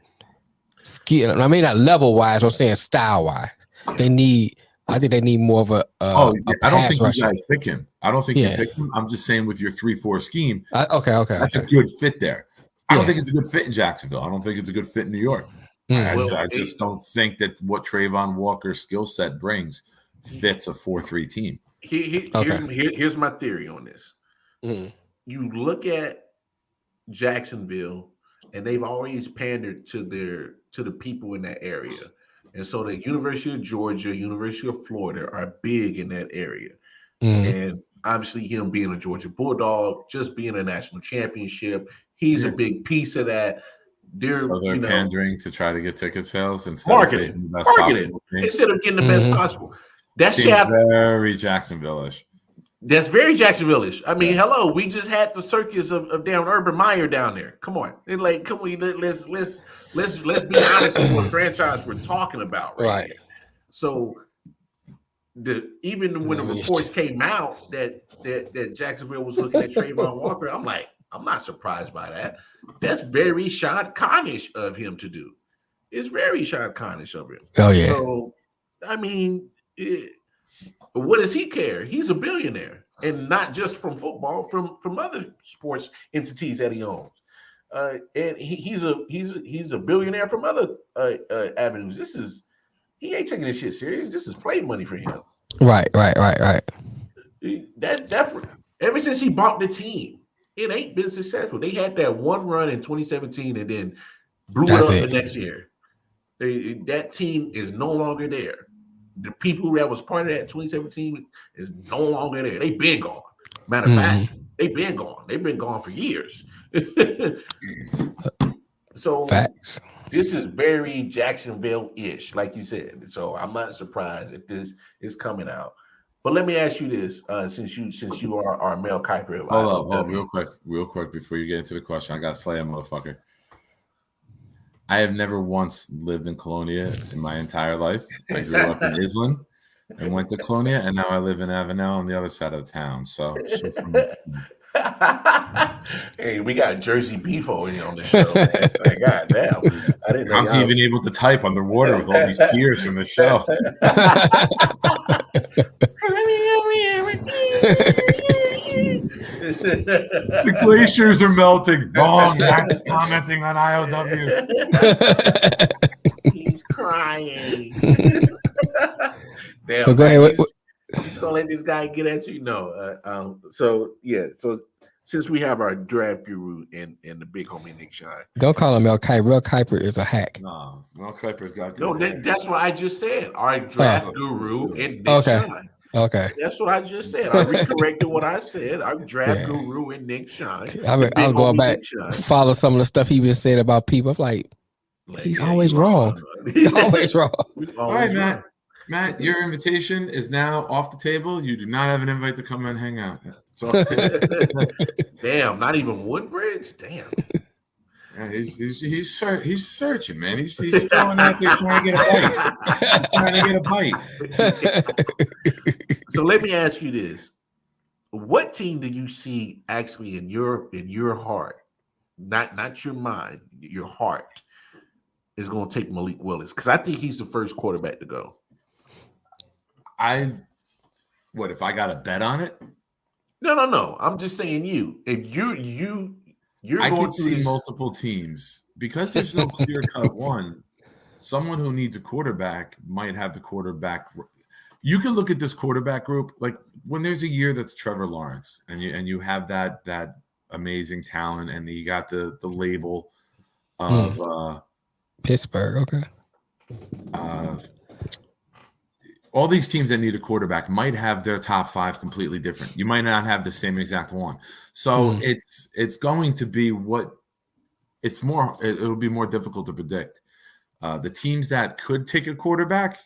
skill. I mean, not level wise. I'm saying style wise. I think they need more of a. I don't think rusher. you guys pick him. I don't think you pick him. I'm just saying with your 3-4 scheme. Okay. That's a good fit there. I don't think it's a good fit in Jacksonville. I don't think it's a good fit in New York. I just don't think that what Trayvon Walker's skill set brings fits a 4-3 team. Here's my theory on this. You look at Jacksonville, and they've always pandered to the people in that area. And so the University of Georgia, University of Florida are big in that area. And obviously him being a Georgia Bulldog, just being a national championship, he's a big piece of that. They're pandering to try to get ticket sales instead marketing instead of getting the best possible. That's very Jacksonville-ish. That's very Jacksonville-ish. I mean, hello, we just had the circus of damn Urban Meyer down there. Come on, let's be honest with what franchise we're talking about, right? Here. So, even when the reports came out that Jacksonville was looking at Trayvon Walker, I'm like, I'm not surprised by that. That's very Shad Khan-ish of him to do. It's very Shad Khan-ish of him. Oh yeah. So, I mean. What does he care? He's a billionaire, and not just from football, from other sports entities that he owns. And he's a billionaire from other avenues. He ain't taking this shit serious. This is play money for him. Right. That ever since he bought the team, it ain't been successful. They had that one run in 2017 and then blew it up the next year. That team is no longer there. The people that was part of that 2017 is no longer there. They've been gone. Matter of fact, they've been gone. They've been gone for years. So facts. This is very Jacksonville-ish, like you said. So I'm not surprised if this is coming out. But let me ask you this, since you are our Mel Kiper. Hold on, real quick before you get into the question. I got to slay a motherfucker. I have never once lived in Colonia in my entire life. I grew up in Island and went to Colonia, and now I live in Avenel on the other side of the town. So hey, we got Jersey beef over here on the show. Man. God damn. I didn't know I'm even able to type underwater with all these tears from the show. The glaciers are melting. Wrong. That's commenting on I.O.W. He's crying. Damn. Well, go ahead. He's gonna let this guy get at you. No. So since we have our draft guru and the big homie Nick Shine. Don't call him Mel Kiper. Mel Kiper is a hack. No, Mel Kiper's got No, good. that's what I just said. Our draft guru and Nick Okay. Shine. Okay. That's what I just said. I recorrected what I said. Our draft guru and Nick Shine. I was going back, follow some of the stuff he been saying about people. I'm like he's always wrong. He's always wrong. All right, Matt. Matt, your invitation is now off the table. You do not have an invite to come and hang out. It's off the table. Damn, not even Woodbridge? Damn. Yeah, he's searching, man. He's throwing out there trying to get a bite. So let me ask you this: what team do you see actually in your heart, not your mind, your heart, is going to take Malik Willis? Because I think he's the first quarterback to go. If I got a bet on it? No. I'm just saying you. If you're I going can see multiple teams because there's no clear cut one. Someone who needs a quarterback might have the quarterback. You can look at this quarterback group like when there's a year that's Trevor Lawrence and you have that amazing talent and you got the label of Pittsburgh. Okay. All these teams that need a quarterback might have their top five completely different. You might not have the same exact one. So it's going to be it'll be more difficult to predict. The teams that could take a quarterback,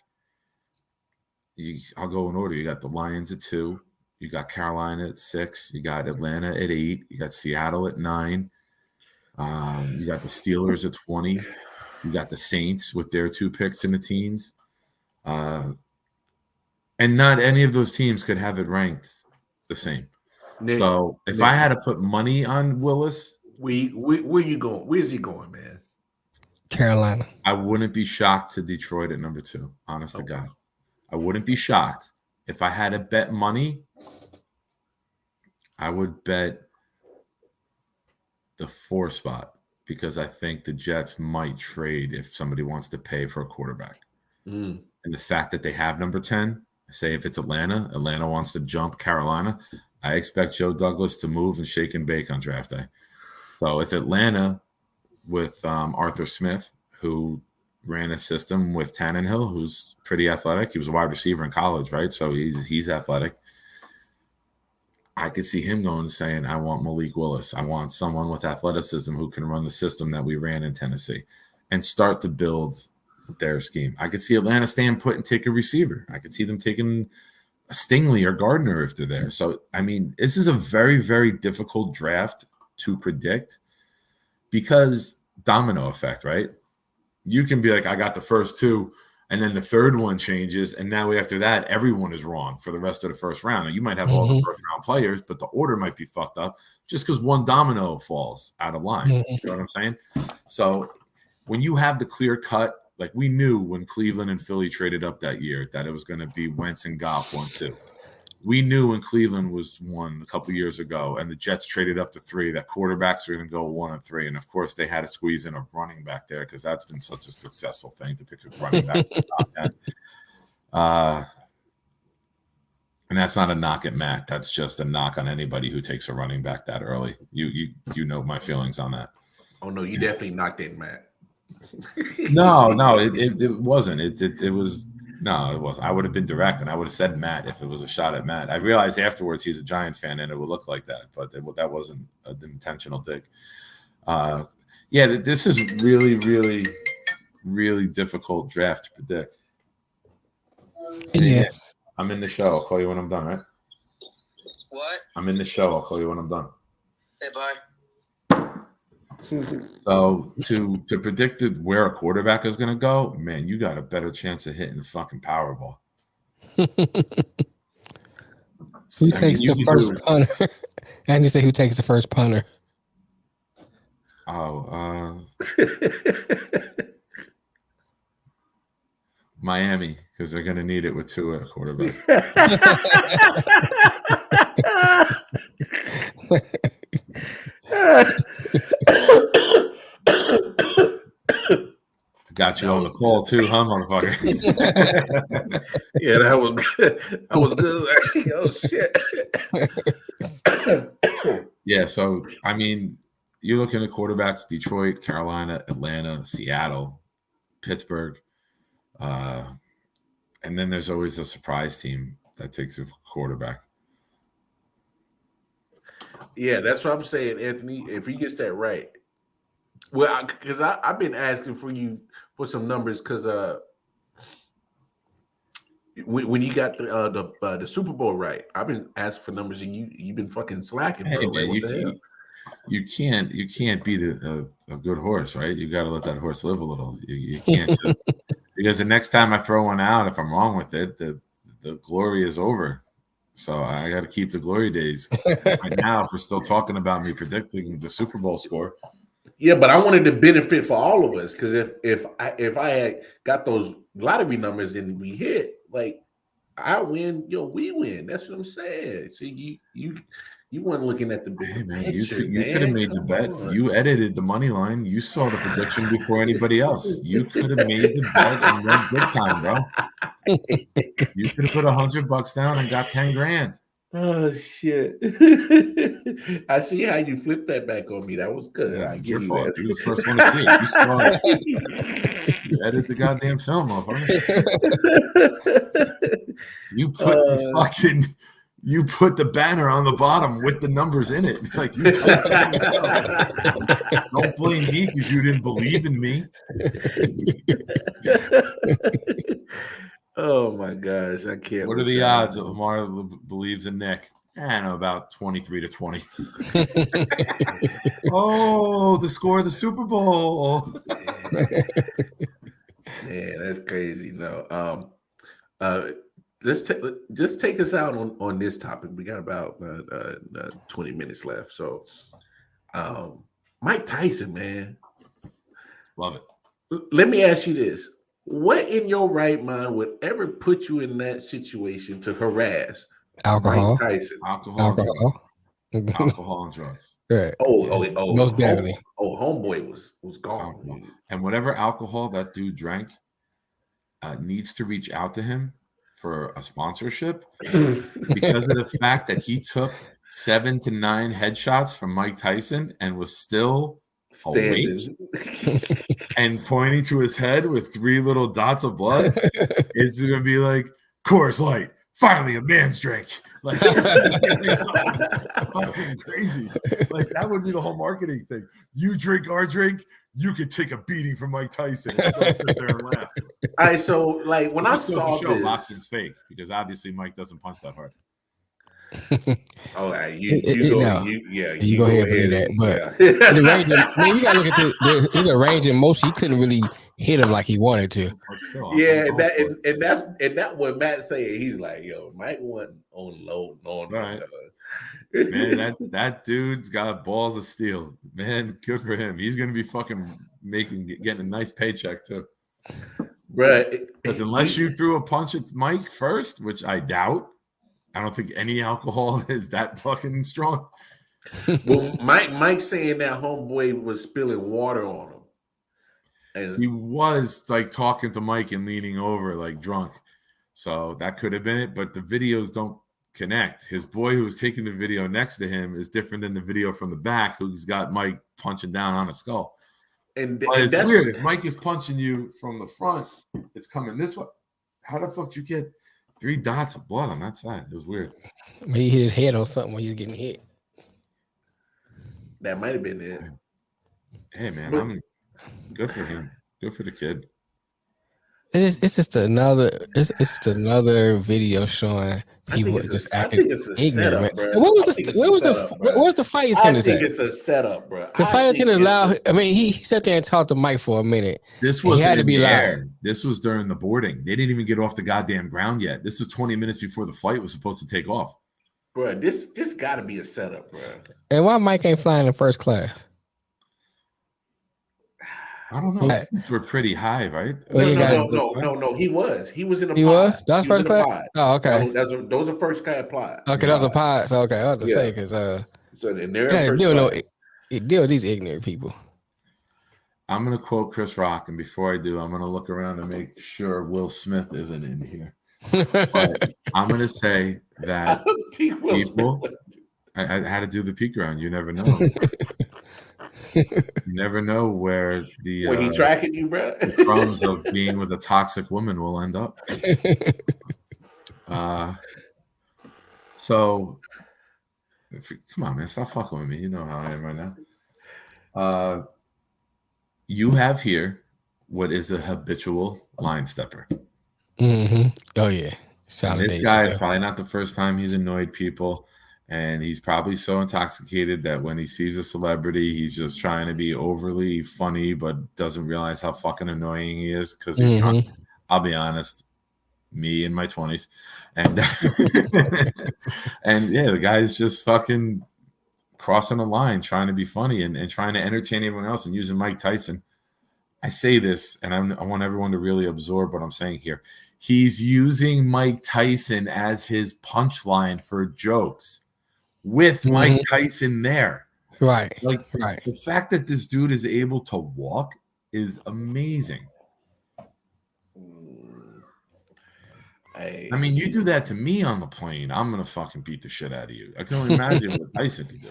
I'll go in order. You got the Lions at 2. You got Carolina at 6. You got Atlanta at 8. You got Seattle at 9. You got the Steelers at 20. You got the Saints with their 2 picks in the teens. And not any of those teams could have it ranked the same. Nick, so if I had to put money on Willis, where you going? Where's he going, man? Carolina. I wouldn't be shocked to Detroit at number 2. Honest to God, I wouldn't be shocked if I had to bet money. I would bet the 4 spot because I think the Jets might trade if somebody wants to pay for a quarterback. And the fact that they have number 10. Say if it's Atlanta wants to jump Carolina, I expect Joe Douglas to move and shake and bake on draft day. So if Atlanta with Arthur Smith, who ran a system with Tannehill, who's pretty athletic. He was a wide receiver in college, right? So he's athletic. I could see him going and saying, I want Malik Willis. I want someone with athleticism who can run the system that we ran in Tennessee and start to build their scheme. I could see Atlanta staying put and take a receiver. I could see them taking a Stingley or Gardner if they're there. So, I mean, this is a very, very difficult draft to predict because domino effect, right? You can be like, I got the first 2, and then the third one changes, and now after that, everyone is wrong for the rest of the first round. And you might have all the first-round players, but the order might be fucked up just because one domino falls out of line. You know what I'm saying? So when you have the clear cut, like we knew when Cleveland and Philly traded up that year that it was going to be Wentz and Goff 1-2. We knew when Cleveland was 1 a couple years ago and the Jets traded up to 3 that quarterbacks were going to go 1 and 3. And of course, they had to squeeze in a running back there because that's been such a successful thing to pick a running back. And that's not a knock at Matt. That's just a knock on anybody who takes a running back that early. You know my feelings on that. Oh no, you definitely knocked in Matt. No, it wasn't. It was no, it wasn't. I would have been direct, and I would have said Matt if it was a shot at Matt. I realized afterwards he's a Giant fan, and it would look like that, but that wasn't an intentional dig. Yeah, this is really, really, really difficult draft to predict. Yes, I'm in the show. I'll call you when I'm done. Right? What? I'm in the show. I'll call you when I'm done. Hey, bye. So to predict where a quarterback is going to go, man, you got a better chance of hitting the fucking Powerball. Who takes the first punter? And you say who takes the first punter? Miami, because they're going to need it with 2 at a quarterback. Got you on the call too, huh, motherfucker? Yeah, that was good. That was good. Oh shit. Yeah, Yeah, so I mean, you're looking at quarterbacks: Detroit, Carolina, Atlanta, Seattle, Pittsburgh, and then there's always a surprise team that takes a quarterback. Yeah, that's what I'm saying, Anthony. If he gets that right, well, because I've been asking for you for some numbers because when you got the Super Bowl right, I've been asking for numbers and you've been fucking slacking, Hey bro. man, Like, what the hell? you can't beat a good horse, right? You got to let that horse live a little. You can't just, because the next time I throw one out, if I'm wrong with it, the glory is over. So I got to keep the glory days. Right now, if we're still talking about me predicting the Super Bowl score. Yeah, but I wanted to benefit for all of us because if I had got those lottery numbers and we hit, like I win, we win. That's what I'm saying. So you weren't looking at the bigger Hey man, picture, you could have made the bet. You edited the money line. You saw the prediction before anybody else. You could have made the bet and went big time, bro. You could have put $100 down and got 10 grand. Oh shit! I see how you flipped that back on me. That was good. Yeah, I it's give your you fault. that. You were the first one to see it. You saw it. You edited the goddamn film, motherfucker. You put you put the banner on the bottom with the numbers in it. Like you told yourself. Don't blame me because you didn't believe in me. Oh my gosh, I can't. What are the odds that Lamar believes in Nick? I know, about 23-20. Oh, the score of the Super Bowl. Man, that's crazy. No, let's just take us out on this topic. We got about 20 minutes left. So, Mike Tyson, man, Love it. let me ask you this: what in your right mind would ever put you in that situation to harass Alcohol. Mike Tyson? Alcohol. Alcohol and drugs. Right. Most definitely. Homeboy was gone. Alcohol. And whatever alcohol that dude drank needs to reach out to him for a sponsorship because of the fact that he took 7 to 9 headshots from Mike Tyson and was still awake and pointing to his head with 3 little dots of blood. Is going to be like, Coors Light, finally a man's drink. Like, it's fucking crazy. Like, that would be the whole marketing thing. You drink our drink, you could take a beating from Mike Tyson and still sit there and laugh. All right, so like when I saw the show, this, boxing's fake because obviously Mike doesn't punch that hard. All right, you go ahead and believe that. But the range of, man, you gotta look at there's a range in motion. He couldn't really hit him like he wanted to. But still, that's what Matt's saying. He's like, yo, Mike wasn't on low, right. Man, that dude's got balls of steel. Man, good for him. He's gonna be fucking getting a nice paycheck too. Right. Because unless you threw a punch at Mike first, which I doubt, I don't think any alcohol is that fucking strong. Well, Mike saying that homeboy was spilling water on him. And he was like talking to Mike and leaning over like drunk. So that could have been it, but the videos don't connect. His boy who was taking the video next to him is different than the video from the back who's got Mike punching down on a skull. And it's weird. If Mike is punching you from the front, it's coming this way. How the fuck did you get 3 dots of blood on that side? It was weird. Maybe he hit his head on something when he was getting hit. That might have been it. Hey man, I'm good for him. Good for the kid. It's just another video showing people just acting ignorant. What was the fight attendant? I think it's a setup, bro. The fight attendant loud. I mean, he sat there and talked to Mike for a minute. This was had to be loud. This was during the boarding. They didn't even get off the goddamn ground yet. This is 20 minutes before the flight was supposed to take off. Bro, this got to be a setup, bro. And why Mike ain't flying in first class? I don't know. Seats were pretty high, right? No. He was. He was in a pod. He was? That was first class? Oh, okay. Those are first class pod. Okay, that was a pod. So, okay. I was to say, because so they're deal with these ignorant people. I'm going to quote Chris Rock, and before I do, I'm going to look around and make sure Will Smith isn't in here. But I'm going to say that I had to do the peek around. You never know. You never know where Were he tracking you, bro? the crumbs of being with a toxic woman will end up. So, come on, man, stop fucking with me. You know how I am right now. You have here what is a habitual line stepper. Mm-hmm. Oh yeah. And this guy is probably not the first time he's annoyed people, and he's probably so intoxicated that when he sees a celebrity, he's just trying to be overly funny, but doesn't realize how fucking annoying he is because he's drunk. I'll be honest, me in my 20s, and and yeah, the guy's just fucking crossing a line, trying to be funny and trying to entertain everyone else and using Mike Tyson. I say this, and I want everyone to really absorb what I'm saying here. He's using Mike Tyson as his punchline for jokes with Mike Tyson there. Right. Like, right. The fact that this dude is able to walk is amazing. I mean, you do that to me on the plane, I'm going to fucking beat the shit out of you. I can only imagine what Tyson could do.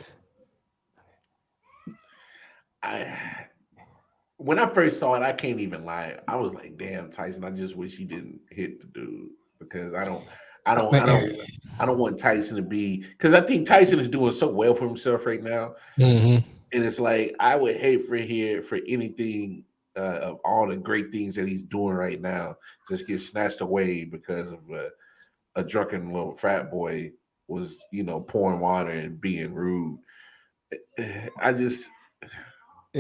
When I first saw it, I can't even lie. I was like, "Damn, Tyson! I just wish he didn't hit the dude because I don't want Tyson to be because I think Tyson is doing so well for himself right now, and it's like I would hate for anything of all the great things that he's doing right now just get snatched away because of a drunken little frat boy was pouring water and being rude. I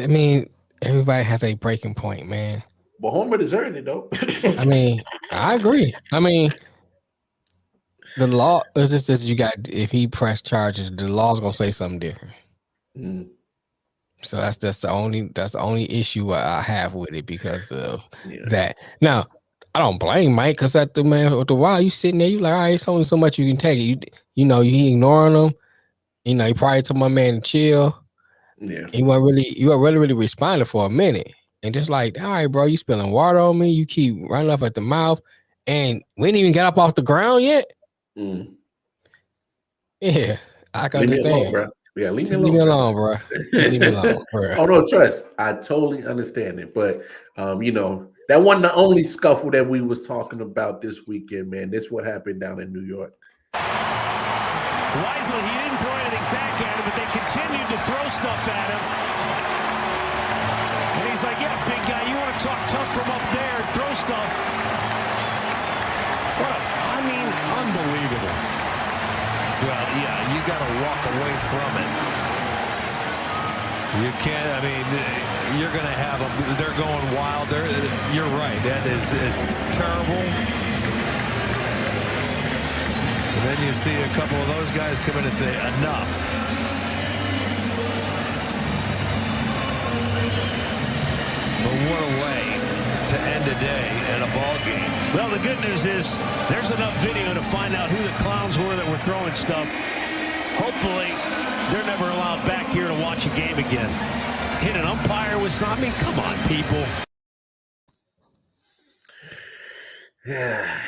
mean, everybody has a breaking point, man. But Homer deserved it, though. I mean, I agree. I mean, the law is just that you got. If he pressed charges, the law's gonna say something different. So that's the only issue I have with it because of that. Now, I don't blame Mike because after a while you sitting there, you like, all right, it's only so much you can take. You ignoring him. You probably told my man to chill. Yeah, you weren't really responding for a minute, and just like, all right, bro, you spilling water on me. You keep running off at the mouth, and we didn't even get up off the ground yet. Yeah, I can understand. Me alone, bro. Yeah, leave me alone, bro. Leave me alone, bro. Oh no, trust. I totally understand it, but that wasn't the only scuffle that we was talking about this weekend, man. This what happened down in New York. Wisely, he didn't throw anything back at him, but they continued to throw stuff at him. And he's like, yeah, big guy, you want to talk tough from up there and throw stuff. Unbelievable. Well, yeah, you got to walk away from it. You can't, you're going to have them, they're going wild. You're right, it's terrible. And then you see a couple of those guys come in and say, enough. But what a way to end a day and a ball game. Well, the good news is there's enough video to find out who the clowns were that were throwing stuff. Hopefully, they're never allowed back here to watch a game again. Hit an umpire with something? Come on, people. Yeah.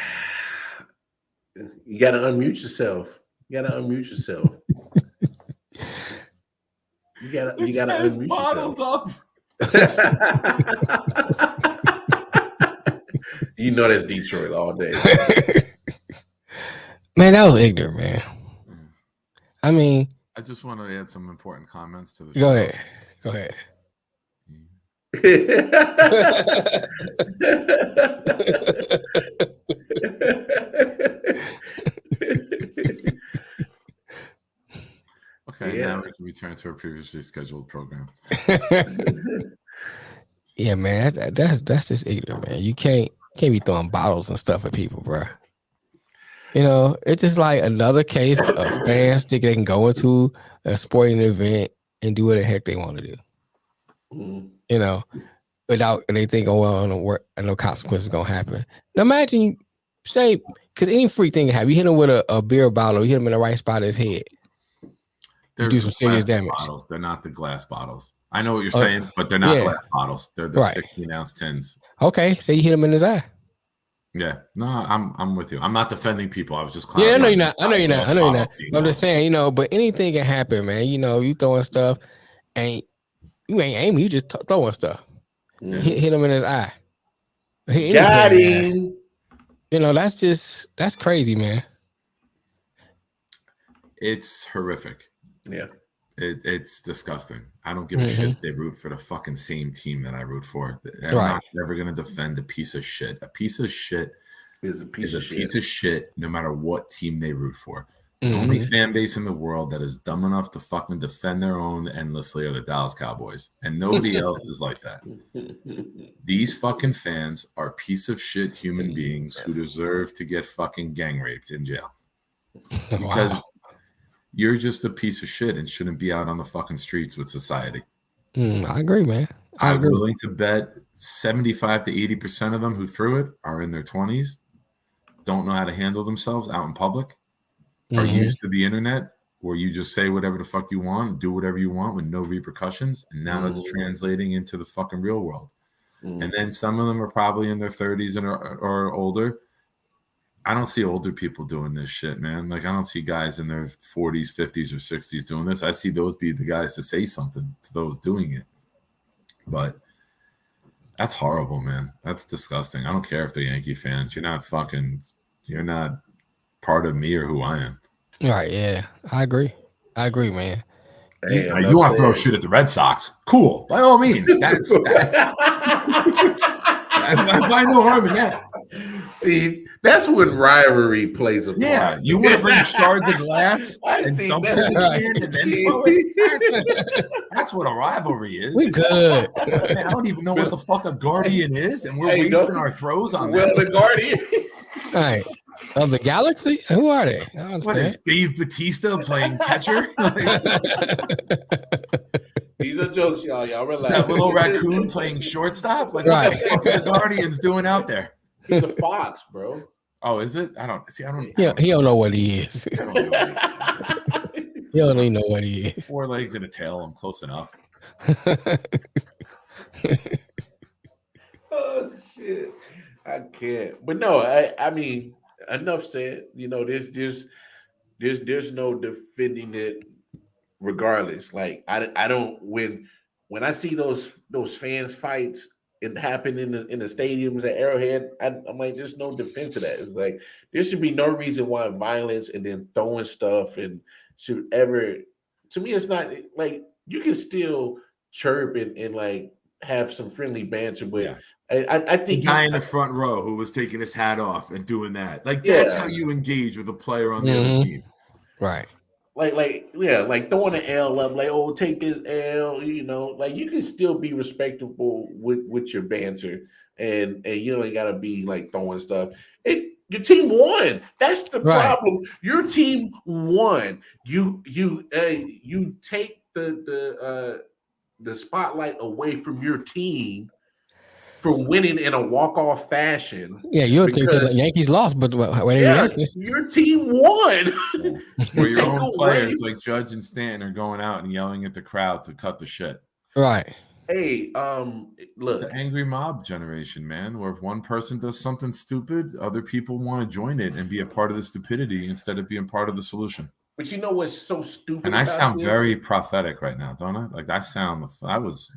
You got to unmute yourself. You got to unmute yourself. You got to unmute bottles yourself. Up. You know that's Detroit all day. Man, that was ignorant, man. I mean, I just want to add some important comments to the Go show. ahead. Okay, now we can return to our previously scheduled program. Yeah, man, that's just ignorant, man. You can't be throwing bottles and stuff at people, bro. It's just like another case of fans think they can go into a sporting event and do what the heck they want to do. Without anything going on and no consequences gonna happen. Now imagine you say, because any freak thing can happen. You hit him with a beer bottle, you hit him in the right spot of his head. You do some serious damage. Bottles. They're not the glass bottles. I know what you're saying, but they're not glass bottles. They're the 16-ounce tins. Okay, say you hit him in his eye. Yeah, no, I'm with you. I'm not defending people. I was just Yeah, I know clarifying. you're not. I know you're not. I know you're not. I'm just saying, but anything can happen, man. You throwing stuff, and you ain't aiming. You just throwing stuff. Hit him in his eye. Hit any Got player in the eye. him. That's crazy, man. It's horrific. Yeah. It's disgusting. I don't give a shit if they root for the fucking same team that I root for. I'm not ever going to defend a piece of shit. A piece of shit is a piece of shit no matter what team they root for. The only fan base in the world that is dumb enough to fucking defend their own endlessly are the Dallas Cowboys. And nobody else is like that. These fucking fans are piece of shit human beings who deserve to get fucking gang raped in jail. Because you're just a piece of shit and shouldn't be out on the fucking streets with society. I agree, man. I'm willing to bet 75 to 80% of them who threw it are in their 20s, don't know how to handle themselves out in public, are used to the internet where you just say whatever the fuck you want, do whatever you want with no repercussions. And now it's translating into the fucking real world. And then some of them are probably in their 30s or older. I don't see older people doing this shit, man. Like, I don't see guys in their 40s, 50s, or 60s doing this. I see those be the guys to say something to those doing it. But that's horrible, man. That's disgusting. I don't care if they're Yankee fans. You're not part of me or who I am. Right, yeah. I agree, man. Hey, you want to throw shit at the Red Sox? Cool. By all means. That's I find no harm in that. See, that's when rivalry plays a part. Yeah, you want to bring shards of glass and dump it in the can and then throw it? That's what a rivalry is. We good. I don't even know what the fuck a Guardian is, and we're wasting our throws on that. Well, the Guardian. All right. Of the Galaxy? Who are they? I understand. What is Dave Bautista playing catcher? These are jokes, y'all. Y'all relax. That little raccoon playing shortstop? Like, what the fuck are the Guardians doing out there? He's a fox, bro. Oh, is it? I don't. He don't know what he is. I don't know what he is. He don't even know what he is. 4 legs and a tail. I'm close enough. Oh shit, I can't. But no, I mean, enough said. There's no defending it. Regardless, like I don't when I see those fans fights it happen in the stadiums at Arrowhead, I'm like, there's no defense of that. It's like there should be no reason why violence and then throwing stuff and should ever. To me, it's not like you can still chirp and like have some friendly banter, but yes. I think the guy in the front row who was taking his hat off and doing that, like that's how you engage with a player on the other team, right? Like throwing an L up, like, oh, take this L, like you can still be respectable with your banter, and you ain't gotta be like throwing stuff. Your team won. That's the problem. Your team won. You take the spotlight away from your team for winning in a walk-off fashion. Yeah, you think the Yankees lost, but your team won. Where your own players like Judge and Stanton are going out and yelling at the crowd to cut the shit. Right. Hey, look, it's an angry mob generation, man. Where if one person does something stupid, other people want to join it and be a part of the stupidity instead of being part of the solution. But you know what's so stupid? And I sound very prophetic right now, don't I? Like I was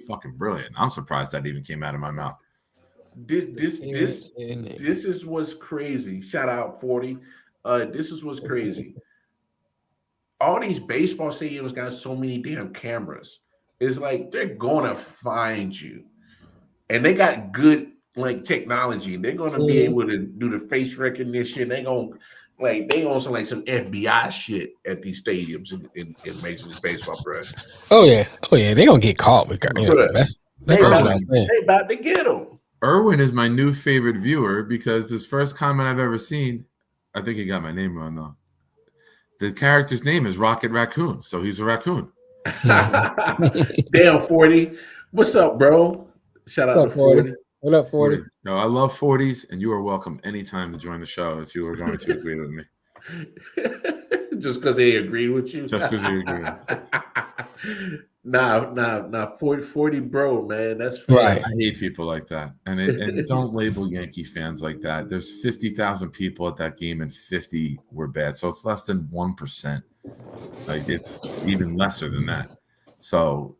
fucking brilliant. I'm surprised that even came out of my mouth. This is what's crazy. Shout out 40. This is what's crazy. All these baseball stadiums got so many damn cameras. It's like they're gonna find you, and they got good like technology. They're gonna be able to do the face recognition. They gonna some FBI shit at these stadiums in Major League Baseball, bro. Oh yeah. They gonna get caught. They about to get them. Irwin is my new favorite viewer because his first comment I've ever seen, I think he got my name wrong though. The character's name is Rocket Raccoon, so he's a raccoon. Damn, 40. What's up, bro? Shout out to 40. What up, 40? No, I love 40s, and you are welcome anytime to join the show if you were going to agree with me. Just because they agreed with you? Just because they agree. Nah, 40 bro, man. That's Right. I hate people like that. And don't label Yankee fans like that. There's 50,000 people at that game and 50 were bad. So it's less than 1%. Like it's even lesser than that. So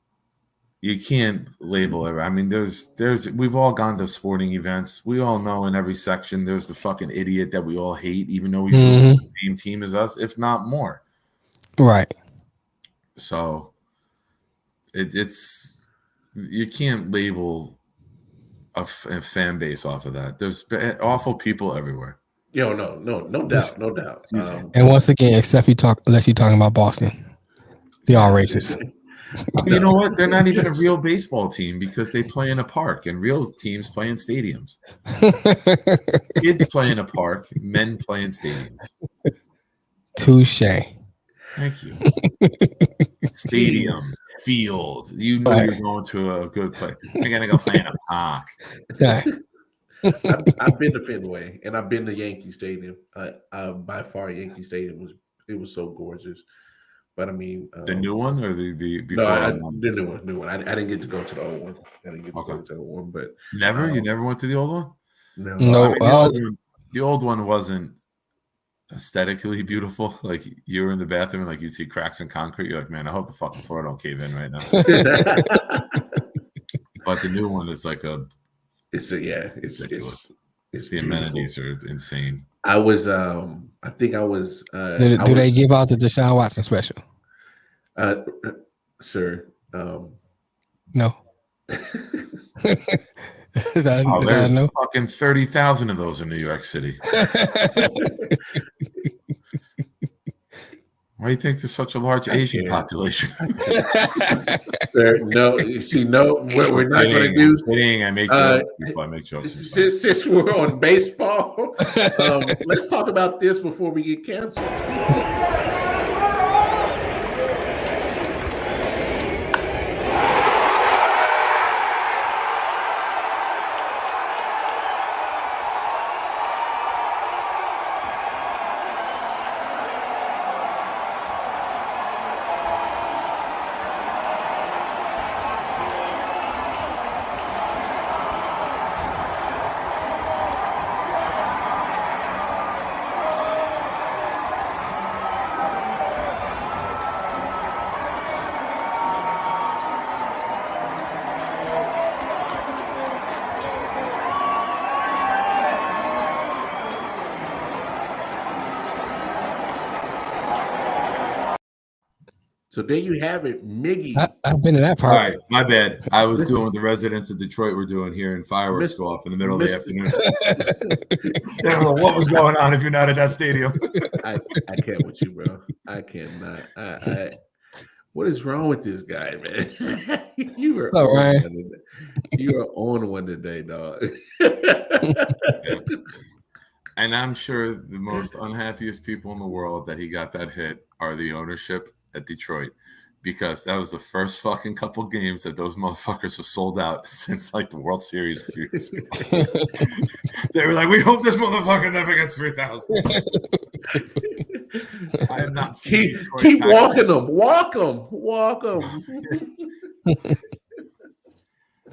you can't label it. I mean, we've all gone to sporting events. We all know in every section there's the fucking idiot that we all hate, even though we root for the same team as us, if not more. Right. So it's you can't label a fan base off of that. There's awful people everywhere. Yo, no doubt. And once again, unless you're talking about Boston, they are racist. You know what? They're not even a real baseball team because they play in a park, and real teams play in stadiums. Kids play in a park, men play in stadiums. Touche. Thank you. Stadium, field. You know you're going to a good place. You're gonna go play in a park. Yeah. I've been to Fenway and I've been to Yankee Stadium. By far, Yankee Stadium was so gorgeous. But I mean, the new one or the before? No, the new one. I didn't get to go to the old one. I didn't get to go to the old one. But you never went to the old one? No. I mean, the old one wasn't aesthetically beautiful. Like you were in the bathroom and like you'd see cracks in concrete. You're like, man, I hope the fucking floor don't cave in right now. But the new one is like it's ridiculous. It's the amenities are insane. I was I think I was do they give out the Deshaun Watson special? Sir. No. Is that there's no? fucking 30,000 of those in New York City. Why do you think there's such a large Asian population? Sir, no. You see, no. What we're not going to do. I make jokes. I make jokes. Since we're on baseball, let's talk about this before we get canceled. So there you have it, Miggy. I've been to that part. All right, my bad. I was doing what the residents of Detroit were doing here, and fireworks go off in the middle of the afternoon. I don't know what was going on if you're not at that stadium. I can't with you, bro. I cannot. What is wrong with this guy, man? You are on one today, dog. And I'm sure the most unhappiest people in the world that he got that hit are the ownership at Detroit, because that was the first fucking couple games that those motherfuckers have sold out since like the World Series a few years ago. They were like, we hope this motherfucker never gets 3,000. I have not seen keep walking them. Walk them.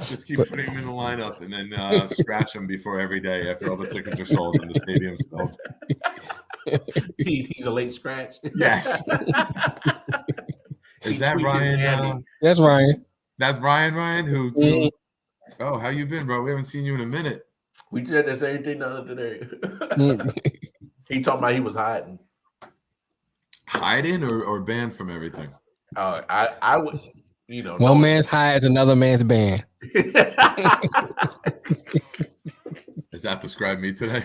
Just keep putting him in the lineup and then scratch him before every day after all the tickets are sold and the stadium's built. He's a late scratch. Yes. Is that Ryan? That's Ryan. That's Ryan. Who? Mm-hmm. Oh, how you been, bro? We haven't seen you in a minute. We did the same thing the other day. He talking about he was hiding. Hiding or banned from everything? I would, one man's high is another man's band. Does that describe me today?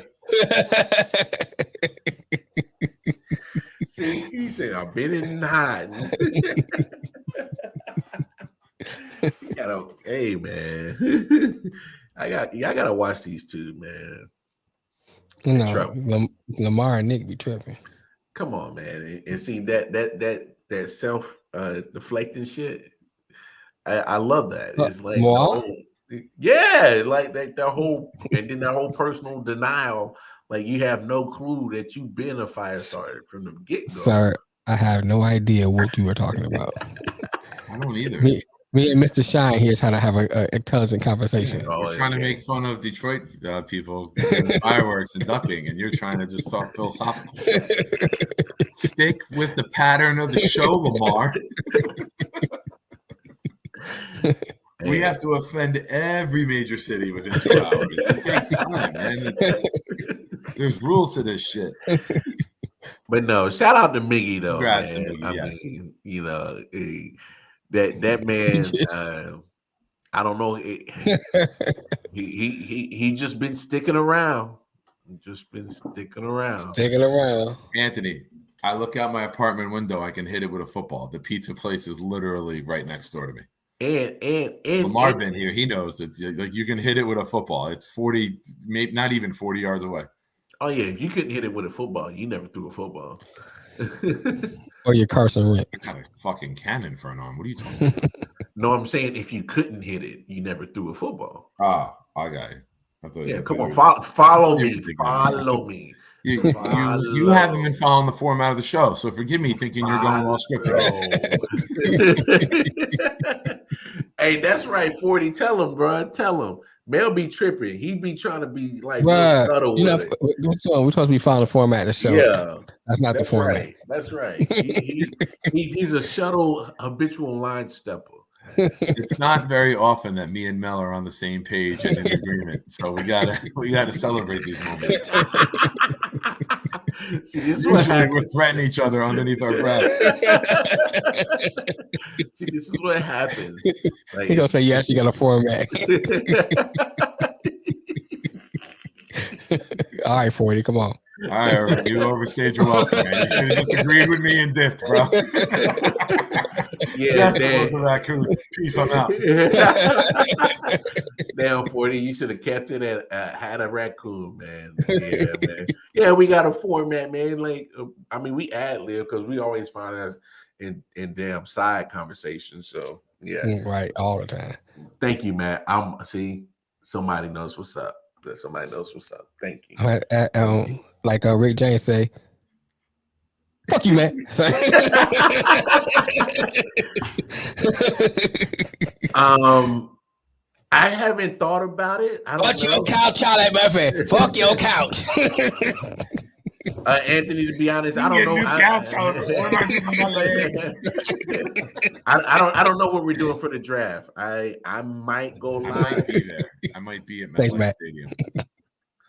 See, he said, I've been in hiding. Hey, man. I gotta watch these two, man. Lamar and Nick be tripping. Come on, man. And see that self deflecting shit. I love that. It's like like that whole, and then that whole personal denial. Like you have no clue that you've been a fire starter from the get-go. Sir, I have no idea what you were talking about. I don't either. Me and Mr. Shine here trying to have a intelligent conversation. Yeah, we're trying to make fun of Detroit people fireworks and ducking, and you're trying to just talk philosophical shit. Stick with the pattern of the show, Lamar. We have to offend every major city within 2 hours. It takes time, man. There's rules to this shit. But no, shout out to Miggy though. Congrats man. to Miggy, I yes. mean, that man. I don't know. He just been sticking around. Sticking around. Anthony, I look out my apartment window. I can hit it with a football. The pizza place is literally right next door to me. And Lamar been here. He knows it's like you can hit it with a football. It's 40, maybe not even 40 yards away. Oh yeah, if you couldn't hit it with a football, you never threw a football. Or your Carson Wentz. I got a fucking cannon for an arm. What are you talking about? No, I'm saying if you couldn't hit it, you never threw a football. Ah, I got you. Yeah, come on, follow me. You haven't been following the format of the show, so forgive me thinking you're going all scripted. Hey, that's right, 40. Tell him, bro. Tell him. Mel be tripping. He be trying to be like subtle with it. We're supposed to be following the format of the show. Yeah, that's not the format. Right. That's right. He's a habitual line stepper. It's not very often that me and Mel are on the same page and in agreement, so we gotta celebrate these moments. See, this is what we're threatening each other underneath our breath. See, this is what happens. Like, he's gonna say, "Yes, you got a format." All right, 40. Come on. All right, you overstayed your welcome, man. You should have just agreed with me and dipped, bro. Yeah, yes, it was a raccoon. Peace, I'm out. Damn, 40, you should have kept it at had a raccoon, man. Yeah, man. Yeah, we got a format, man. Like, I mean, we ad-lib because we always find us in damn side conversations. So yeah, right, all the time. Thank you, Matt. See, somebody knows what's up. Somebody knows what's up. Thank you. Like Rick James say, "Fuck you, man." I haven't thought about it. I don't Fuck know. your couch, Charlie Murphy. Fuck your couch. Anthony, to be honest, I don't know. I don't know what we're doing for the draft. I might go live. I might be there. I might be at MetLife Stadium.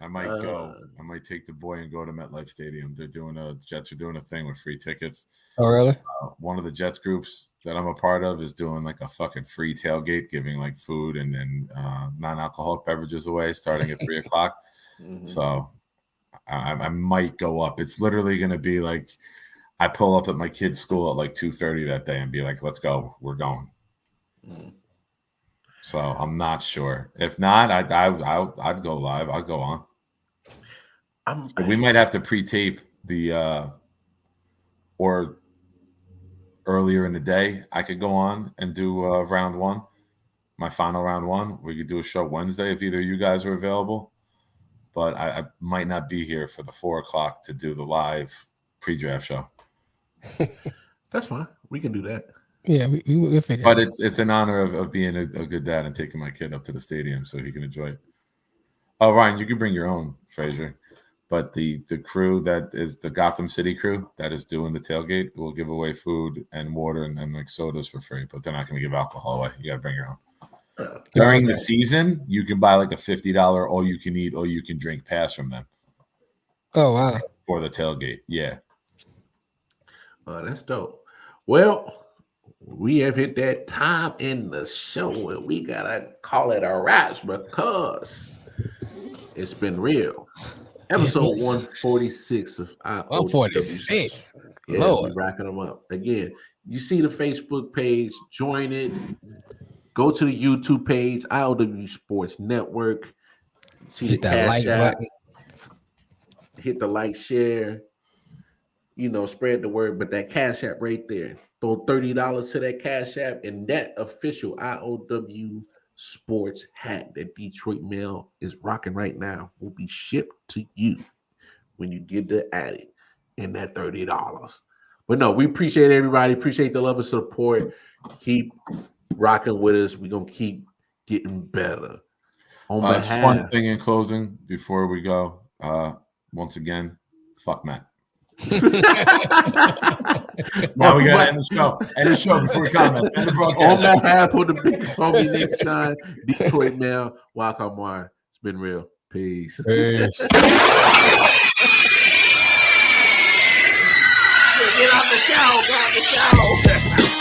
I might go. I might take the boy and go to MetLife Stadium. The Jets are doing a thing with free tickets. Oh, really? One of the Jets groups that I'm a part of is doing like a fucking free tailgate, giving like food and non-alcoholic beverages away starting at 3:00. Mm-hmm. So I might go up. It's literally going to be like I pull up at my kid's school at like 2:30 that day and be like, "Let's go. We're going." Mm-hmm. So I'm not sure. If not, I'd go live. I'd go on. We might have to pre-tape the or earlier in the day. I could go on and do round one, my final round one. We could do a show Wednesday if either of you guys are available. But I might not be here for the 4:00 to do the live pre-draft show. That's fine. We can do that. Yeah, we'll figure it out. But it's an honor of being a good dad and taking my kid up to the stadium so he can enjoy it. Oh, Ryan, you can bring your own, Fraser. But the crew that is the Gotham City crew that is doing the tailgate will give away food and water and like sodas for free. But they're not going to give alcohol away. You got to bring your own. During the season, you can buy like a $50 all you can eat, all you can drink pass from them. Oh, wow. For the tailgate. Yeah. Oh, that's dope. Well, we have hit that time in the show and we got to call it a wrap because it's been real. Episode 146 of I.O.W. 146. Yeah, we're racking them up. Again, you see the Facebook page, join it. Go to the YouTube page, I.O.W. Sports Network. See the Cash App. Hit the like, share. Spread the word. But that Cash App right there. Throw $30 to that Cash App, and that official I.O.W. Sports hat that Detroit Mail is rocking right now will be shipped to you when you get the addict in that $30. But no, we appreciate everybody. Appreciate the love and support. Keep rocking with us. We're gonna keep getting better. On Just one behalf, thing in closing before we go. Once again, fuck Matt. Now we gotta end the show. End the show before we comment. End the on broadcast. behalf of the big homie Nick Shine, Detroit Mail, Wildcard Warren. It's been real. Peace. Peace. Get out the shower. Get out the shower.